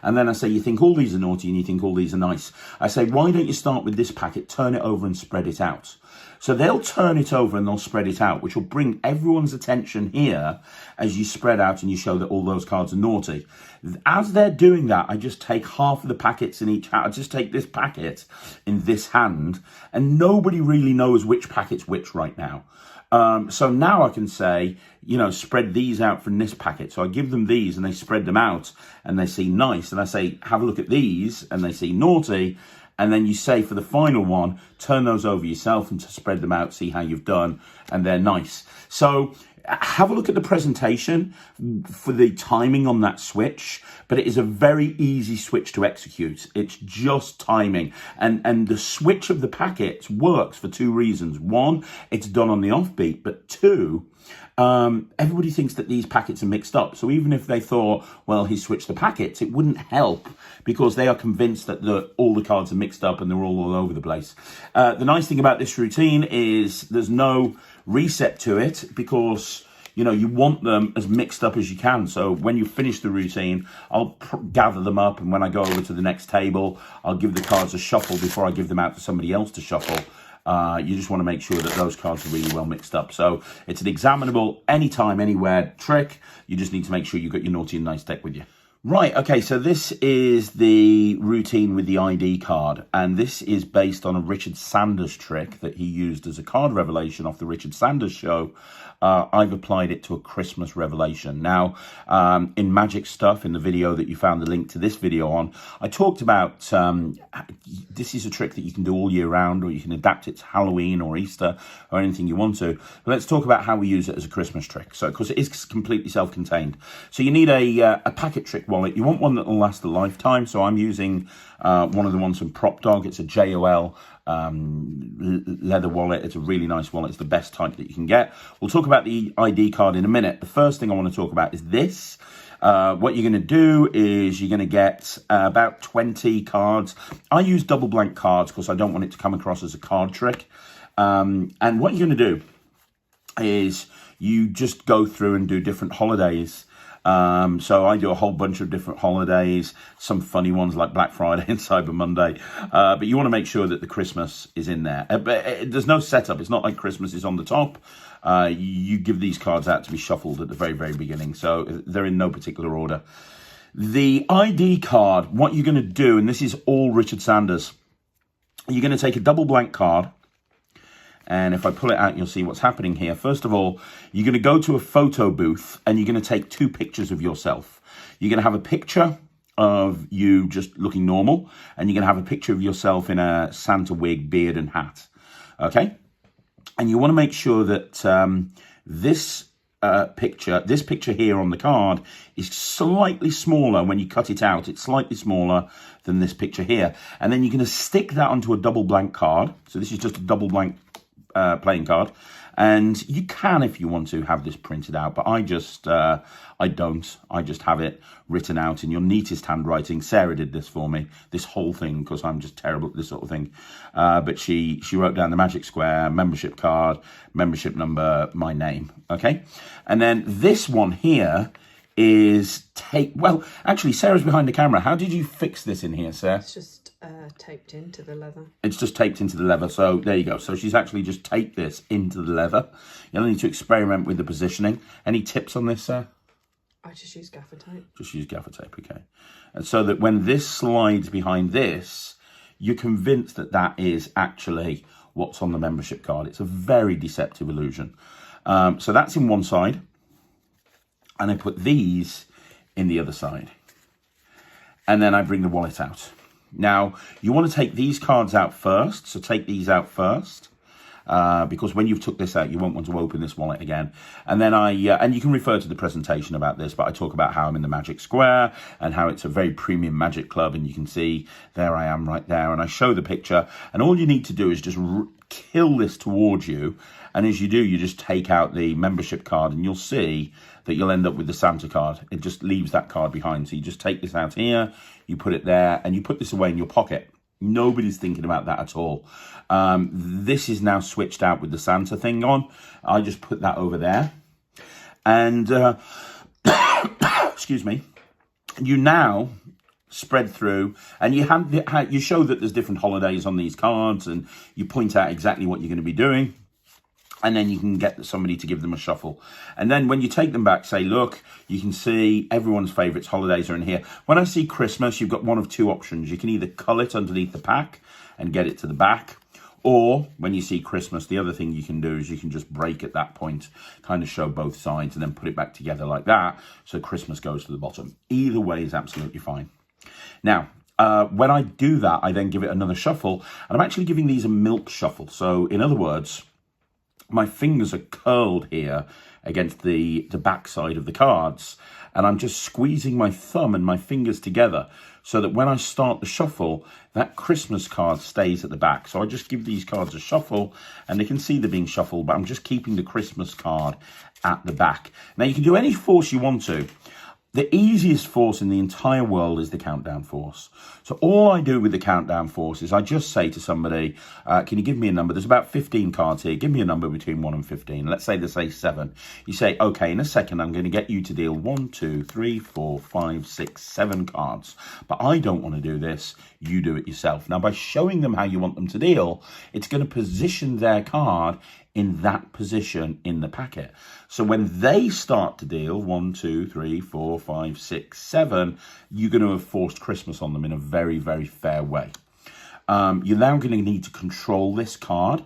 And then I say, you think all these are naughty and you think all these are nice. I say, why don't you start with this packet, turn it over and spread it out. So they'll turn it over and they'll spread it out, which will bring everyone's attention here as you spread out and you show that all those cards are naughty. As they're doing that, I just take half of the packets in each hand. I just take this packet in this hand, and nobody really knows which packet's which right now. So now I can say, you know, spread these out from this packet. So I give them these and they spread them out and they see nice. And I say, have a look at these, and they see naughty. And then you say for the final one, turn those over yourself and to spread them out, see how you've done, and they're nice. So have a look at the presentation for the timing on that switch, but it is a very easy switch to execute. It's just timing. And the switch of the packets works for two reasons. One, it's done on the offbeat, but two, everybody thinks that these packets are mixed up. So even if they thought, well, he switched the packets, it wouldn't help because they are convinced that all the cards are mixed up and they're all over the place. The nice thing about this routine is there's no reset to it because, you know, you want them as mixed up as you can. So when you finish the routine, I'll gather them up. And when I go over to the next table, I'll give the cards a shuffle before I give them out to somebody else to shuffle. You just want to make sure that those cards are really well mixed up. So it's an examinable anytime, anywhere trick. You just need to make sure you've got your naughty and nice deck with you. Right, okay, so this is the routine with the ID card, and this is based on a Richard Sanders trick that he used as a card revelation off the Richard Sanders show. I've applied it to a Christmas revelation. Now, in Magic Stuff, in the video that you found the link to this video on, I talked about this is a trick that you can do all year round, or you can adapt it to Halloween or Easter or anything you want to. But let's talk about how we use it as a Christmas trick. So, because it is completely self-contained. So you need a packet trick wallet. You want one that will last a lifetime. So I'm using one of the ones from Prop Dog. It's a JOL leather wallet. It's a really nice wallet. It's the best type that you can get. We'll talk about the ID card in a minute. The first thing I want to talk about is this. What you're going to do is you're going to get about 20 cards. I use double blank cards because I don't want it to come across as a card trick. And what you're going to do is you just go through and do different holidays. So I do a whole bunch of different holidays, some funny ones like Black Friday and Cyber Monday. But you want to make sure that the Christmas is in there. But there's no setup. It's not like Christmas is on the top. You give these cards out to be shuffled at the very, very beginning. So they're in no particular order. The ID card, what you're going to do, and this is all Richard Sanders, you're going to take a double blank card. And if I pull it out, you'll see what's happening here. First of all, you're going to go to a photo booth and you're going to take two pictures of yourself. You're going to have a picture of you just looking normal, and you're going to have a picture of yourself in a Santa wig, beard and hat. Okay? And you want to make sure that this picture here on the card is slightly smaller. When you cut it out, it's slightly smaller than this picture here. And then you're going to stick that onto a double blank card. So this is just a double blank playing card, and you can, if you want to, have this printed out, but I don't. I just have it written out in your neatest handwriting. Sarah did this for me, this whole thing, because I'm just terrible at this sort of thing. But she wrote down the Magic Square, membership card, membership number, my name. Okay, and then this one here is well, actually, Sarah's behind the camera. How did you fix this in here, Sarah? It's just taped into the leather. It's just taped into the leather. So there you go. So she's actually just taped this into the leather. You'll need to experiment with the positioning. Any tips on this, Sarah? I just use gaffer tape. Just use gaffer tape, okay. And so that when this slides behind this, you're convinced that that is actually what's on the membership card. It's a very deceptive illusion. So that's in one side. And I put these in the other side. And then I bring the wallet out. Now, you want to take these cards out first. So take these out first. Because when you've took this out, you won't want to open this wallet again. And then and you can refer to the presentation about this, but I talk about how I'm in the Magic Square and how it's a very premium magic club. And you can see there I am right there. And I show the picture. And all you need to do is just kill this towards you. And as you do, you just take out the membership card and you'll see that you'll end up with the Santa card. It just leaves that card behind. So you just take this out here, you put it there, and you put this away in your pocket. Nobody's thinking about that at all. This is now switched out with the Santa thing on. I just put that over there. And, excuse me, you now spread through, and you show that there's different holidays on these cards, and you point out exactly what you're going to be doing. And then you can get somebody to give them a shuffle. And then when you take them back, say, look, you can see everyone's favourites holidays are in here. When I see Christmas, you've got one of two options. You can either cull it underneath the pack and get it to the back. Or when you see Christmas, the other thing you can do is you can just break at that point, kind of show both sides and then put it back together like that. So Christmas goes to the bottom. Either way is absolutely fine. Now, when I do that, I then give it another shuffle. And I'm actually giving these a milk shuffle. So in other words, my fingers are curled here against the back side of the cards, and I'm just squeezing my thumb and my fingers together so that when I start the shuffle, that Christmas card stays at the back. So I just give these cards a shuffle, and they can see they're being shuffled, but I'm just keeping the Christmas card at the back. Now, you can do any force you want to. The easiest force in the entire world is the countdown force. So all I do with the countdown force is I just say to somebody, can you give me a number? There's about 15 cards here. Give me a number between 1 and 15. Let's say they say 7. You say, okay, in a second, I'm going to get you to deal 1, 2, 3, 4, 5, 6, 7 cards. But I don't want to do this. You do it yourself. Now, by showing them how you want them to deal, it's going to position their card in that position in the packet. So when they start to deal 1, 2, 3, 4, 5, 6, 7, you're going to have forced Christmas on them in a very, very fair way. You're now going to need to control this card.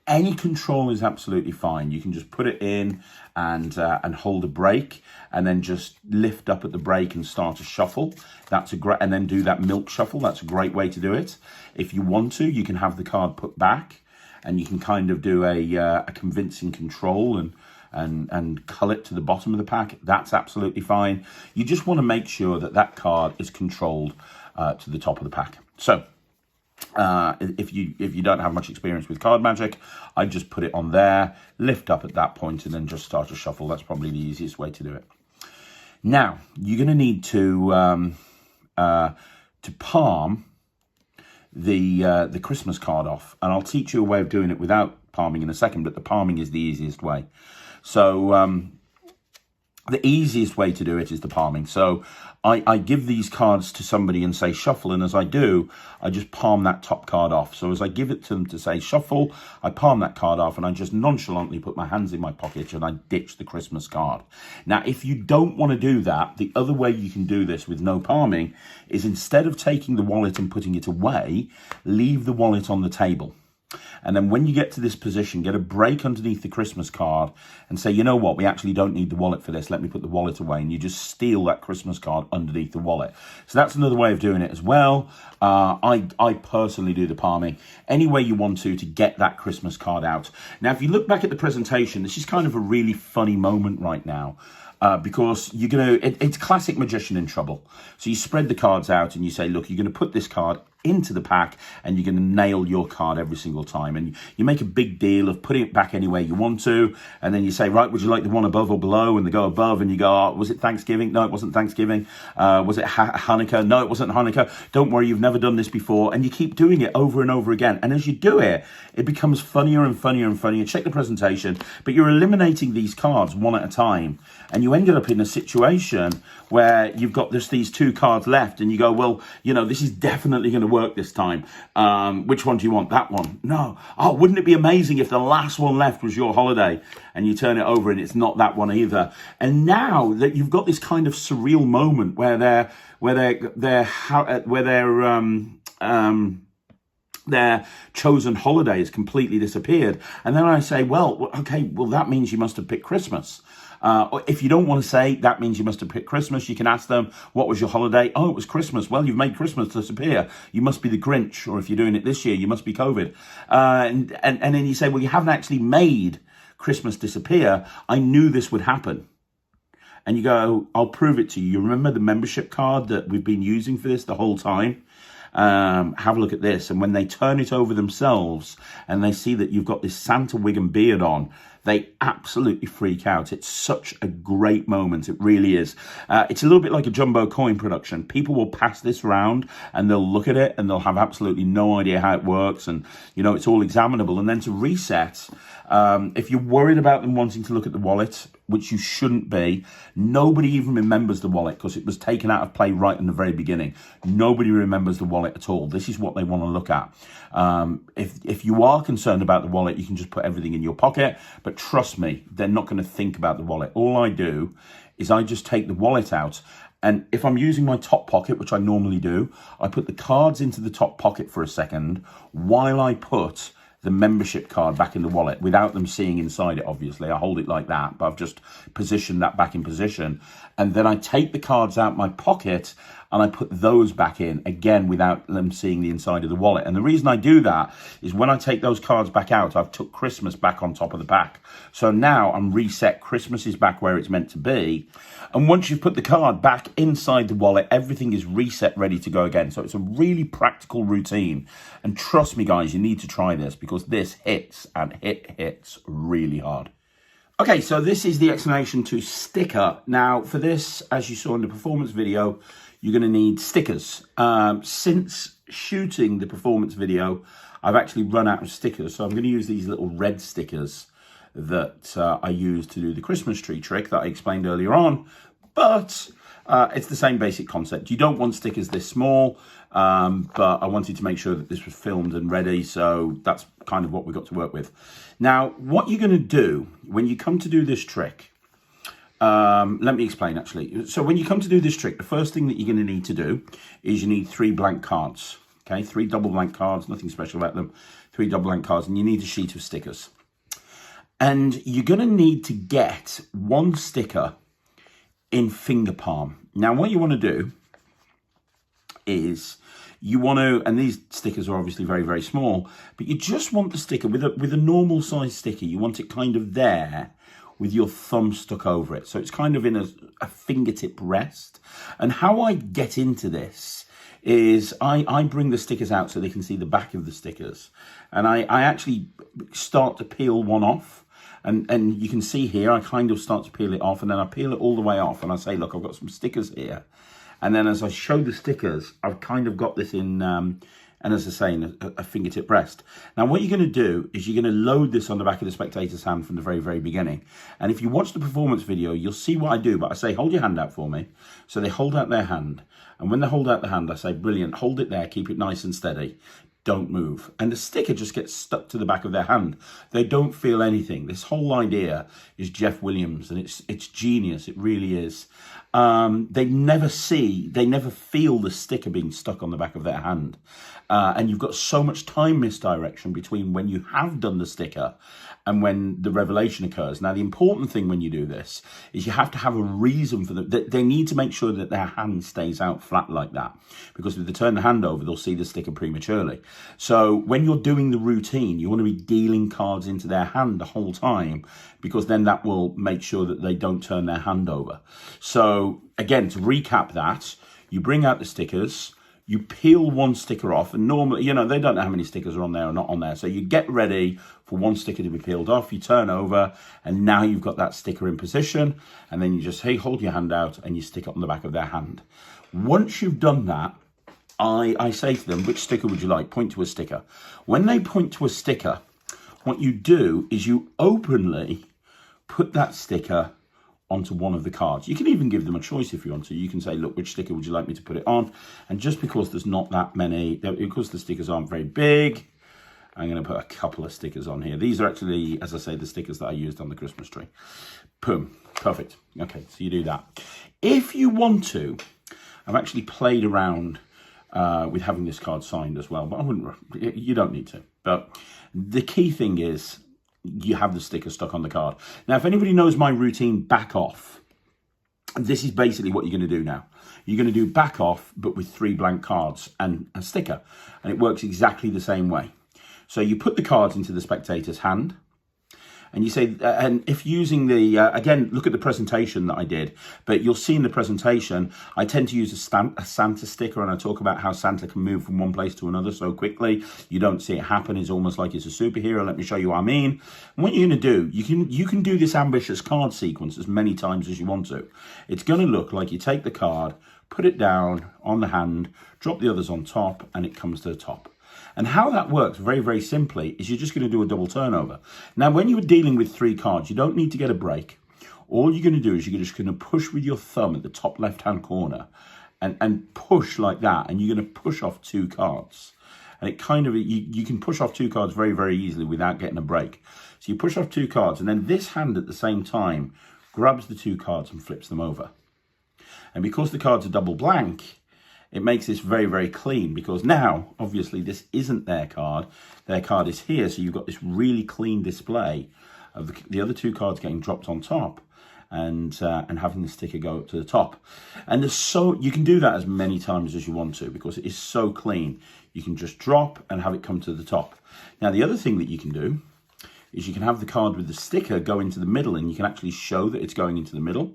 Any control is absolutely fine. You can just put it in and hold a break, and then just lift up at the break and start to shuffle. That's a great, and then do that milk shuffle. That's a great way to do it. If you want to, you can have the card put back, and you can kind of do a convincing control and cull it to the bottom of the pack. That's absolutely fine. You just want to make sure that that card is controlled to the top of the pack. So if you don't have much experience with card magic, I just put it on there, lift up at that point, and then just start to shuffle. That's probably the easiest way to do it. Now, you're going to need to palm the Christmas card off, and I'll teach you a way of doing it without palming in a second, but the palming is the easiest way. So the easiest way to do it is the palming. So I give these cards to somebody and say shuffle, and as I do, I just palm that top card off. So as I give it to them to say shuffle, I palm that card off, and I just nonchalantly put my hands in my pocket and I ditch the Christmas card. Now, if you don't want to do that, the other way you can do this with no palming is, instead of taking the wallet and putting it away, leave the wallet on the table. And then when you get to this position, get a break underneath the Christmas card and say, you know what, we actually don't need the wallet for this. Let me put the wallet away. And you just steal that Christmas card underneath the wallet. So that's another way of doing it as well. I personally do the palming any way you want to get that Christmas card out. Now, if you look back at the presentation, this is kind of a really funny moment right now. Because you're going to, it's classic magician in trouble. So you spread the cards out and you say, look, you're going to put this card into the pack and you're going to nail your card every single time. And you make a big deal of putting it back any way you want to. And then you say, right, would you like the one above or below? And they go above, and you go, oh, was it Thanksgiving? No, it wasn't Thanksgiving. Was it Hanukkah? No, it wasn't Hanukkah. Don't worry, you've never done this before. And you keep doing it over and over again. And as you do it, it becomes funnier and funnier and funnier. Check the presentation, but you're eliminating these cards one at a time. And you ended up in a situation where you've got just these 2 cards left, and you go, well, you know, this is definitely going to work this time. Which one do you want? That one? No. Oh, wouldn't it be amazing if the last one left was your holiday? And you turn it over and it's not that one either. And now that you've got this kind of surreal moment where their chosen holiday has completely disappeared. And then I say, well, okay, well, that means you must have picked Christmas. If you don't want to say, that means you must have picked Christmas, you can ask them, what was your holiday? Oh, it was Christmas. Well, you've made Christmas disappear. You must be the Grinch. Or if you're doing it this year, you must be COVID. And then you say, well, you haven't actually made Christmas disappear. I knew this would happen. And you go, I'll prove it to you. You remember the membership card that we've been using for this the whole time? Have a look at this. And when they turn it over themselves and they see that you've got this Santa wig and beard on, they absolutely freak out. It's such a great moment. It really is. It's a little bit like a jumbo coin production. People will pass this round and they'll look at it and they'll have absolutely no idea how it works. And, you know, it's all examinable. And then to reset, if you're worried about them wanting to look at the wallet, which you shouldn't be, nobody even remembers the wallet because it was taken out of play right in the very beginning. Nobody remembers the wallet at all. This is what they want to look at. If you are concerned about the wallet, you can just put everything in your pocket. But trust me, they're not going to think about the wallet. All I do is I just take the wallet out. And if I'm using my top pocket, which I normally do, I put the cards into the top pocket for a second while I put the membership card back in the wallet without them seeing inside it, obviously. I hold it like that, but I've just positioned that back in position. And then I take the cards out my pocket and I put those back in, again, without them seeing the inside of the wallet. And the reason I do that is when I take those cards back out, I've took Christmas back on top of the pack. So now I'm reset, Christmas is back where it's meant to be. And once you've put the card back inside the wallet, everything is reset, ready to go again. So it's a really practical routine. And trust me, guys, you need to try this because this hits and hits really hard. Okay, so this is the explanation to sticker. Now, for this, as you saw in the performance video, you're going to need stickers. Since shooting the performance video, I've actually run out of stickers. So I'm going to use these little red stickers that I used to do the Christmas tree trick that I explained earlier on. But it's the same basic concept. You don't want stickers this small, but I wanted to make sure that this was filmed and ready. So that's kind of what we got to work with. Now, what you're going to do when you come to do this trick, let me explain actually. So when you come to do this trick, the first thing that you're going to need to do is you need 3 blank cards. Okay, 3 double blank cards, nothing special about them. 3 double blank cards, and you need a sheet of stickers. And you're going to need to get 1 sticker in finger palm. Now, what you want to do is you want to, and these stickers are obviously very, very small, but you just want the sticker with a normal size sticker. You want it kind of there with your thumb stuck over it. So it's kind of in a fingertip rest. And how I get into this is I bring the stickers out so they can see the back of the stickers. And I actually start to peel one off. And you can see here, I kind of start to peel it off, and then I peel it all the way off, and I say, look, I've got some stickers here. And then as I show the stickers, I've kind of got this in, and as I say, in a fingertip rest. Now, what you're going to do is you're going to load this on the back of the spectator's hand from the very, very beginning. And if you watch the performance video, you'll see what I do, but I say, hold your hand out for me. So they hold out their hand. And when they hold out the hand, I say, brilliant, hold it there, keep it nice and steady. Don't move. And the sticker just gets stuck to the back of their hand. They don't feel anything. This whole idea is Jeff Williams, and it's genius. It really is. They never feel the sticker being stuck on the back of their hand. And you've got so much time misdirection between when you have done the sticker and when the revelation occurs. Now, the important thing when you do this is you have to have a reason for them. They need to make sure that their hand stays out flat like that, because if they turn the hand over, they'll see the sticker prematurely. So when you're doing the routine, you want to be dealing cards into their hand the whole time, because then that will make sure that they don't turn their hand over. So again, to recap that, you bring out the stickers, you peel 1 sticker off, and normally, you know, they don't know how many stickers are on there or not on there. So you get ready for 1 sticker to be peeled off, you turn over, and now you've got that sticker in position, and then you just, hey, hold your hand out, and you stick it on the back of their hand. Once you've done that, I say to them, which sticker would you like? Point to a sticker. When they point to a sticker, what you do is you openly put that sticker onto one of the cards. You can even give them a choice if you want to. You can say, look, which sticker would you like me to put it on? And just because there's not that many, because the stickers aren't very big, I'm going to put a couple of stickers on here. These are actually, as I say, the stickers that I used on the Christmas tree. Boom. Perfect. Okay, so you do that. If you want to, I've actually played around with having this card signed as well, but you don't need to. But the key thing is, you have the sticker stuck on the card. Now, if anybody knows my routine, back off, this is basically what you're going to do now. You're going to do back off, but with 3 blank cards and a sticker. And it works exactly the same way. So you put the cards into the spectator's hand. And you say, and if using the, again, look at the presentation that I did, but you'll see in the presentation, I tend to use a Santa sticker, and I talk about how Santa can move from one place to another so quickly. You don't see it happen. It's almost like it's a superhero. Let me show you what I mean. And what you're going to do, you can do this ambitious card sequence as many times as you want to. It's going to look like you take the card, put it down on the hand, drop the others on top, and it comes to the top. And how that works, very, very simply, is you're just going to do a double turnover. Now, when you're dealing with 3 cards, you don't need to get a break. All you're going to do is you're just going to push with your thumb at the top left-hand corner and push like that. And you're going to push off 2 cards. And it kind of, you can push off 2 cards very, very easily without getting a break. So you push off 2 cards, and then this hand at the same time grabs the 2 cards and flips them over. And because the cards are double blank, it makes this very, very clean, because now, obviously, this isn't their card. Their card is here, so you've got this really clean display of the other 2 cards getting dropped on top. and having the sticker go up to the top. And you can do that as many times as you want to, because it is so clean. You can just drop and have it come to the top. Now, the other thing that you can do is you can have the card with the sticker go into the middle, and you can actually show that it's going into the middle.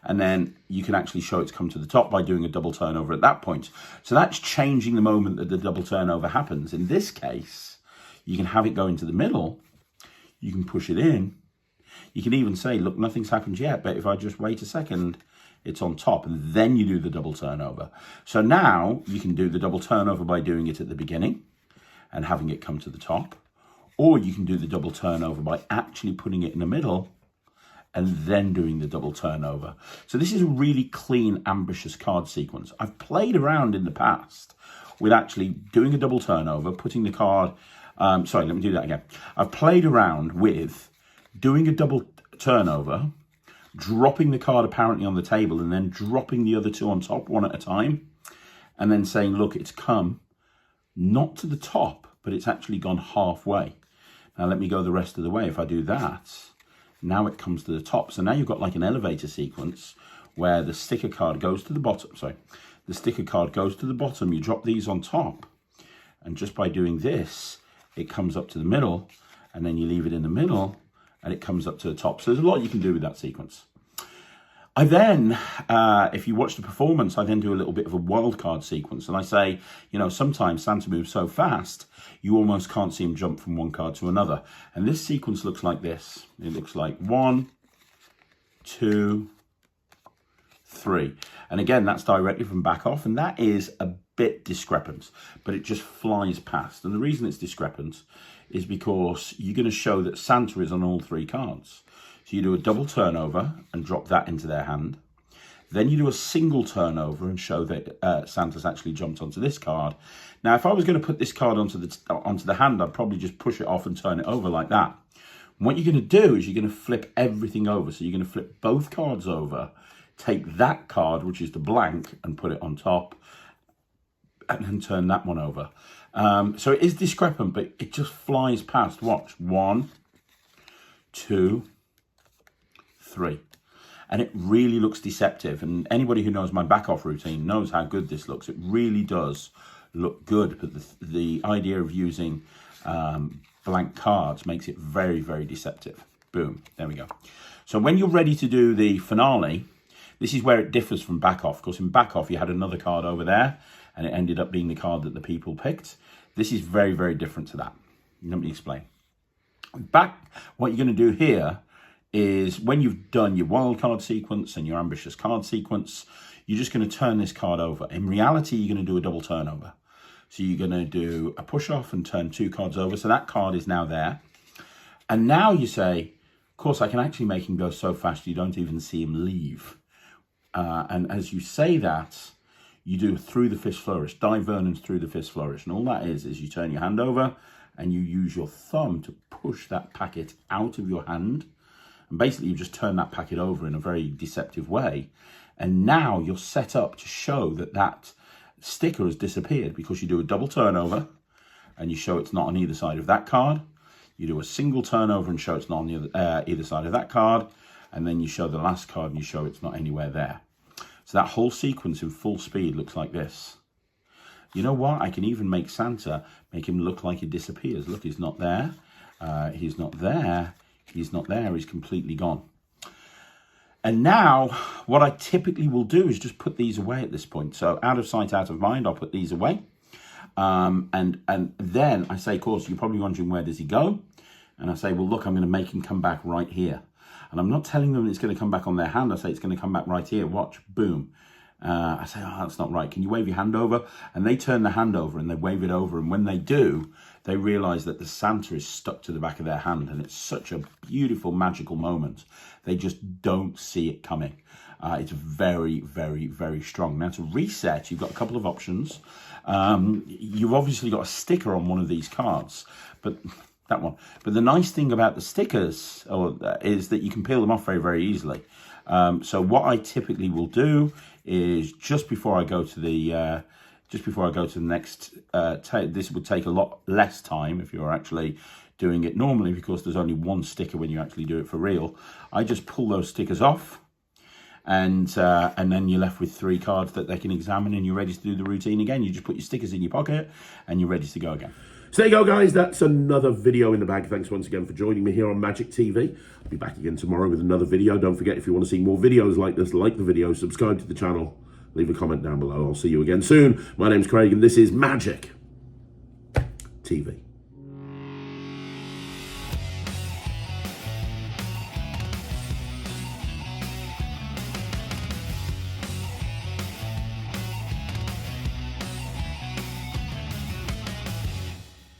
And then you can actually show it's come to the top by doing a double turnover at that point. So that's changing the moment that the double turnover happens. In this case, you can have it go into the middle. You can push it in. You can even say, look, nothing's happened yet, but if I just wait a second, it's on top, and then you do the double turnover. So now you can do the double turnover by doing it at the beginning and having it come to the top. Or you can do the double turnover by actually putting it in the middle and then doing the double turnover. So this is a really clean, ambitious card sequence. I've played around in the past with actually doing a double turnover, putting the card, sorry, let me do that again. I've played around with doing a double turnover, dropping the card apparently on the table, and then dropping the other two on top one at a time, and then saying, look, it's come not to the top, but it's actually gone halfway. Now let me go the rest of the way. If I do that, now it comes to the top. So now you've got like an elevator sequence where the sticker card goes to the bottom. Sorry, the sticker card goes to the bottom. You drop these on top. And just by doing this, it comes up to the middle. And then you leave it in the middle and it comes up to the top. So there's a lot you can do with that sequence. I then, if you watch the performance, I then do a little bit of a wild card sequence. And I say, you know, sometimes Santa moves so fast, you almost can't see him jump from one card to another. And this sequence looks like this. It looks like 1, 2, 3. And again, that's directly from back off. And that is a bit discrepant, but it just flies past. And the reason it's discrepant is because you're going to show that Santa is on all 3 cards. So you do a double turnover and drop that into their hand. Then you do a single turnover and show that Santa's actually jumped onto this card. Now, if I was going to put this card onto the hand, I'd probably just push it off and turn it over like that. And what you're going to do is you're going to flip everything over. So you're going to flip both cards over, take that card, which is the blank, and put it on top, and then turn that one over. So it is discrepant, but it just flies past. Watch. 1, 2, 3. And it really looks deceptive. And anybody who knows my back off routine knows how good this looks. It really does look good. But the idea of using blank cards makes it very, very deceptive. Boom. There we go. So when you're ready to do the finale, this is where it differs from back off. Of course, in back off, you had another card over there and it ended up being the card that the people picked. This is very, very different to that. Let me explain. Back, what you're going to do here is when you've done your wild card sequence and your ambitious card sequence, you're just going to turn this card over. In reality, you're going to do a double turnover. So you're going to do a push off and turn 2 cards over. So that card is now there. And now you say, of course, I can actually make him go so fast you don't even see him leave. And as you say that, you do through the fist flourish, Die Vernon's through the fist flourish. And all that is you turn your hand over and you use your thumb to push that packet out of your hand. And basically, you just turn that packet over in a very deceptive way. And now you're set up to show that that sticker has disappeared because you do a double turnover and you show it's not on either side of that card. You do a single turnover and show it's not on the either side of that card. And then you show the last card and you show it's not anywhere there. So that whole sequence in full speed looks like this. You know what? I can even make Santa, make him look like he disappears. Look, he's not there. He's not there. He's not there. He's completely gone. And now what I typically will do is just put these away at this point. So out of sight, out of mind, I'll put these away. And then I say, of course, you're probably wondering, where does he go? And I say, well, look, I'm going to make him come back right here. And I'm not telling them it's going to come back on their hand. I say it's going to come back right here. Watch, boom. I say, oh, that's not right. Can you wave your hand over? And they turn the hand over and they wave it over. And when they do, they realize that the Santa is stuck to the back of their hand. And it's such a beautiful, magical moment. They just don't see it coming. It's very, very, very strong. Now, to reset, you've got a couple of options. You've obviously got a sticker on one of these cards, but that one. But the nice thing about the stickers is that you can peel them off very, very easily. So what I typically will do is just before I go to the next, this would take a lot less time if you're actually doing it normally, because there's only one sticker when you actually do it for real, I just pull those stickers off, and then you're left with 3 cards that they can examine, and you're ready to do the routine again. You just put your stickers in your pocket and you're ready to go again. So there you go, guys. That's another video in the bag. Thanks once again for joining me here on Magic TV. I'll be back again tomorrow with another video. Don't forget, if you want to see more videos like this, like the video, subscribe to the channel, leave a comment down below. I'll see you again soon. My name's Craig and this is Magic TV.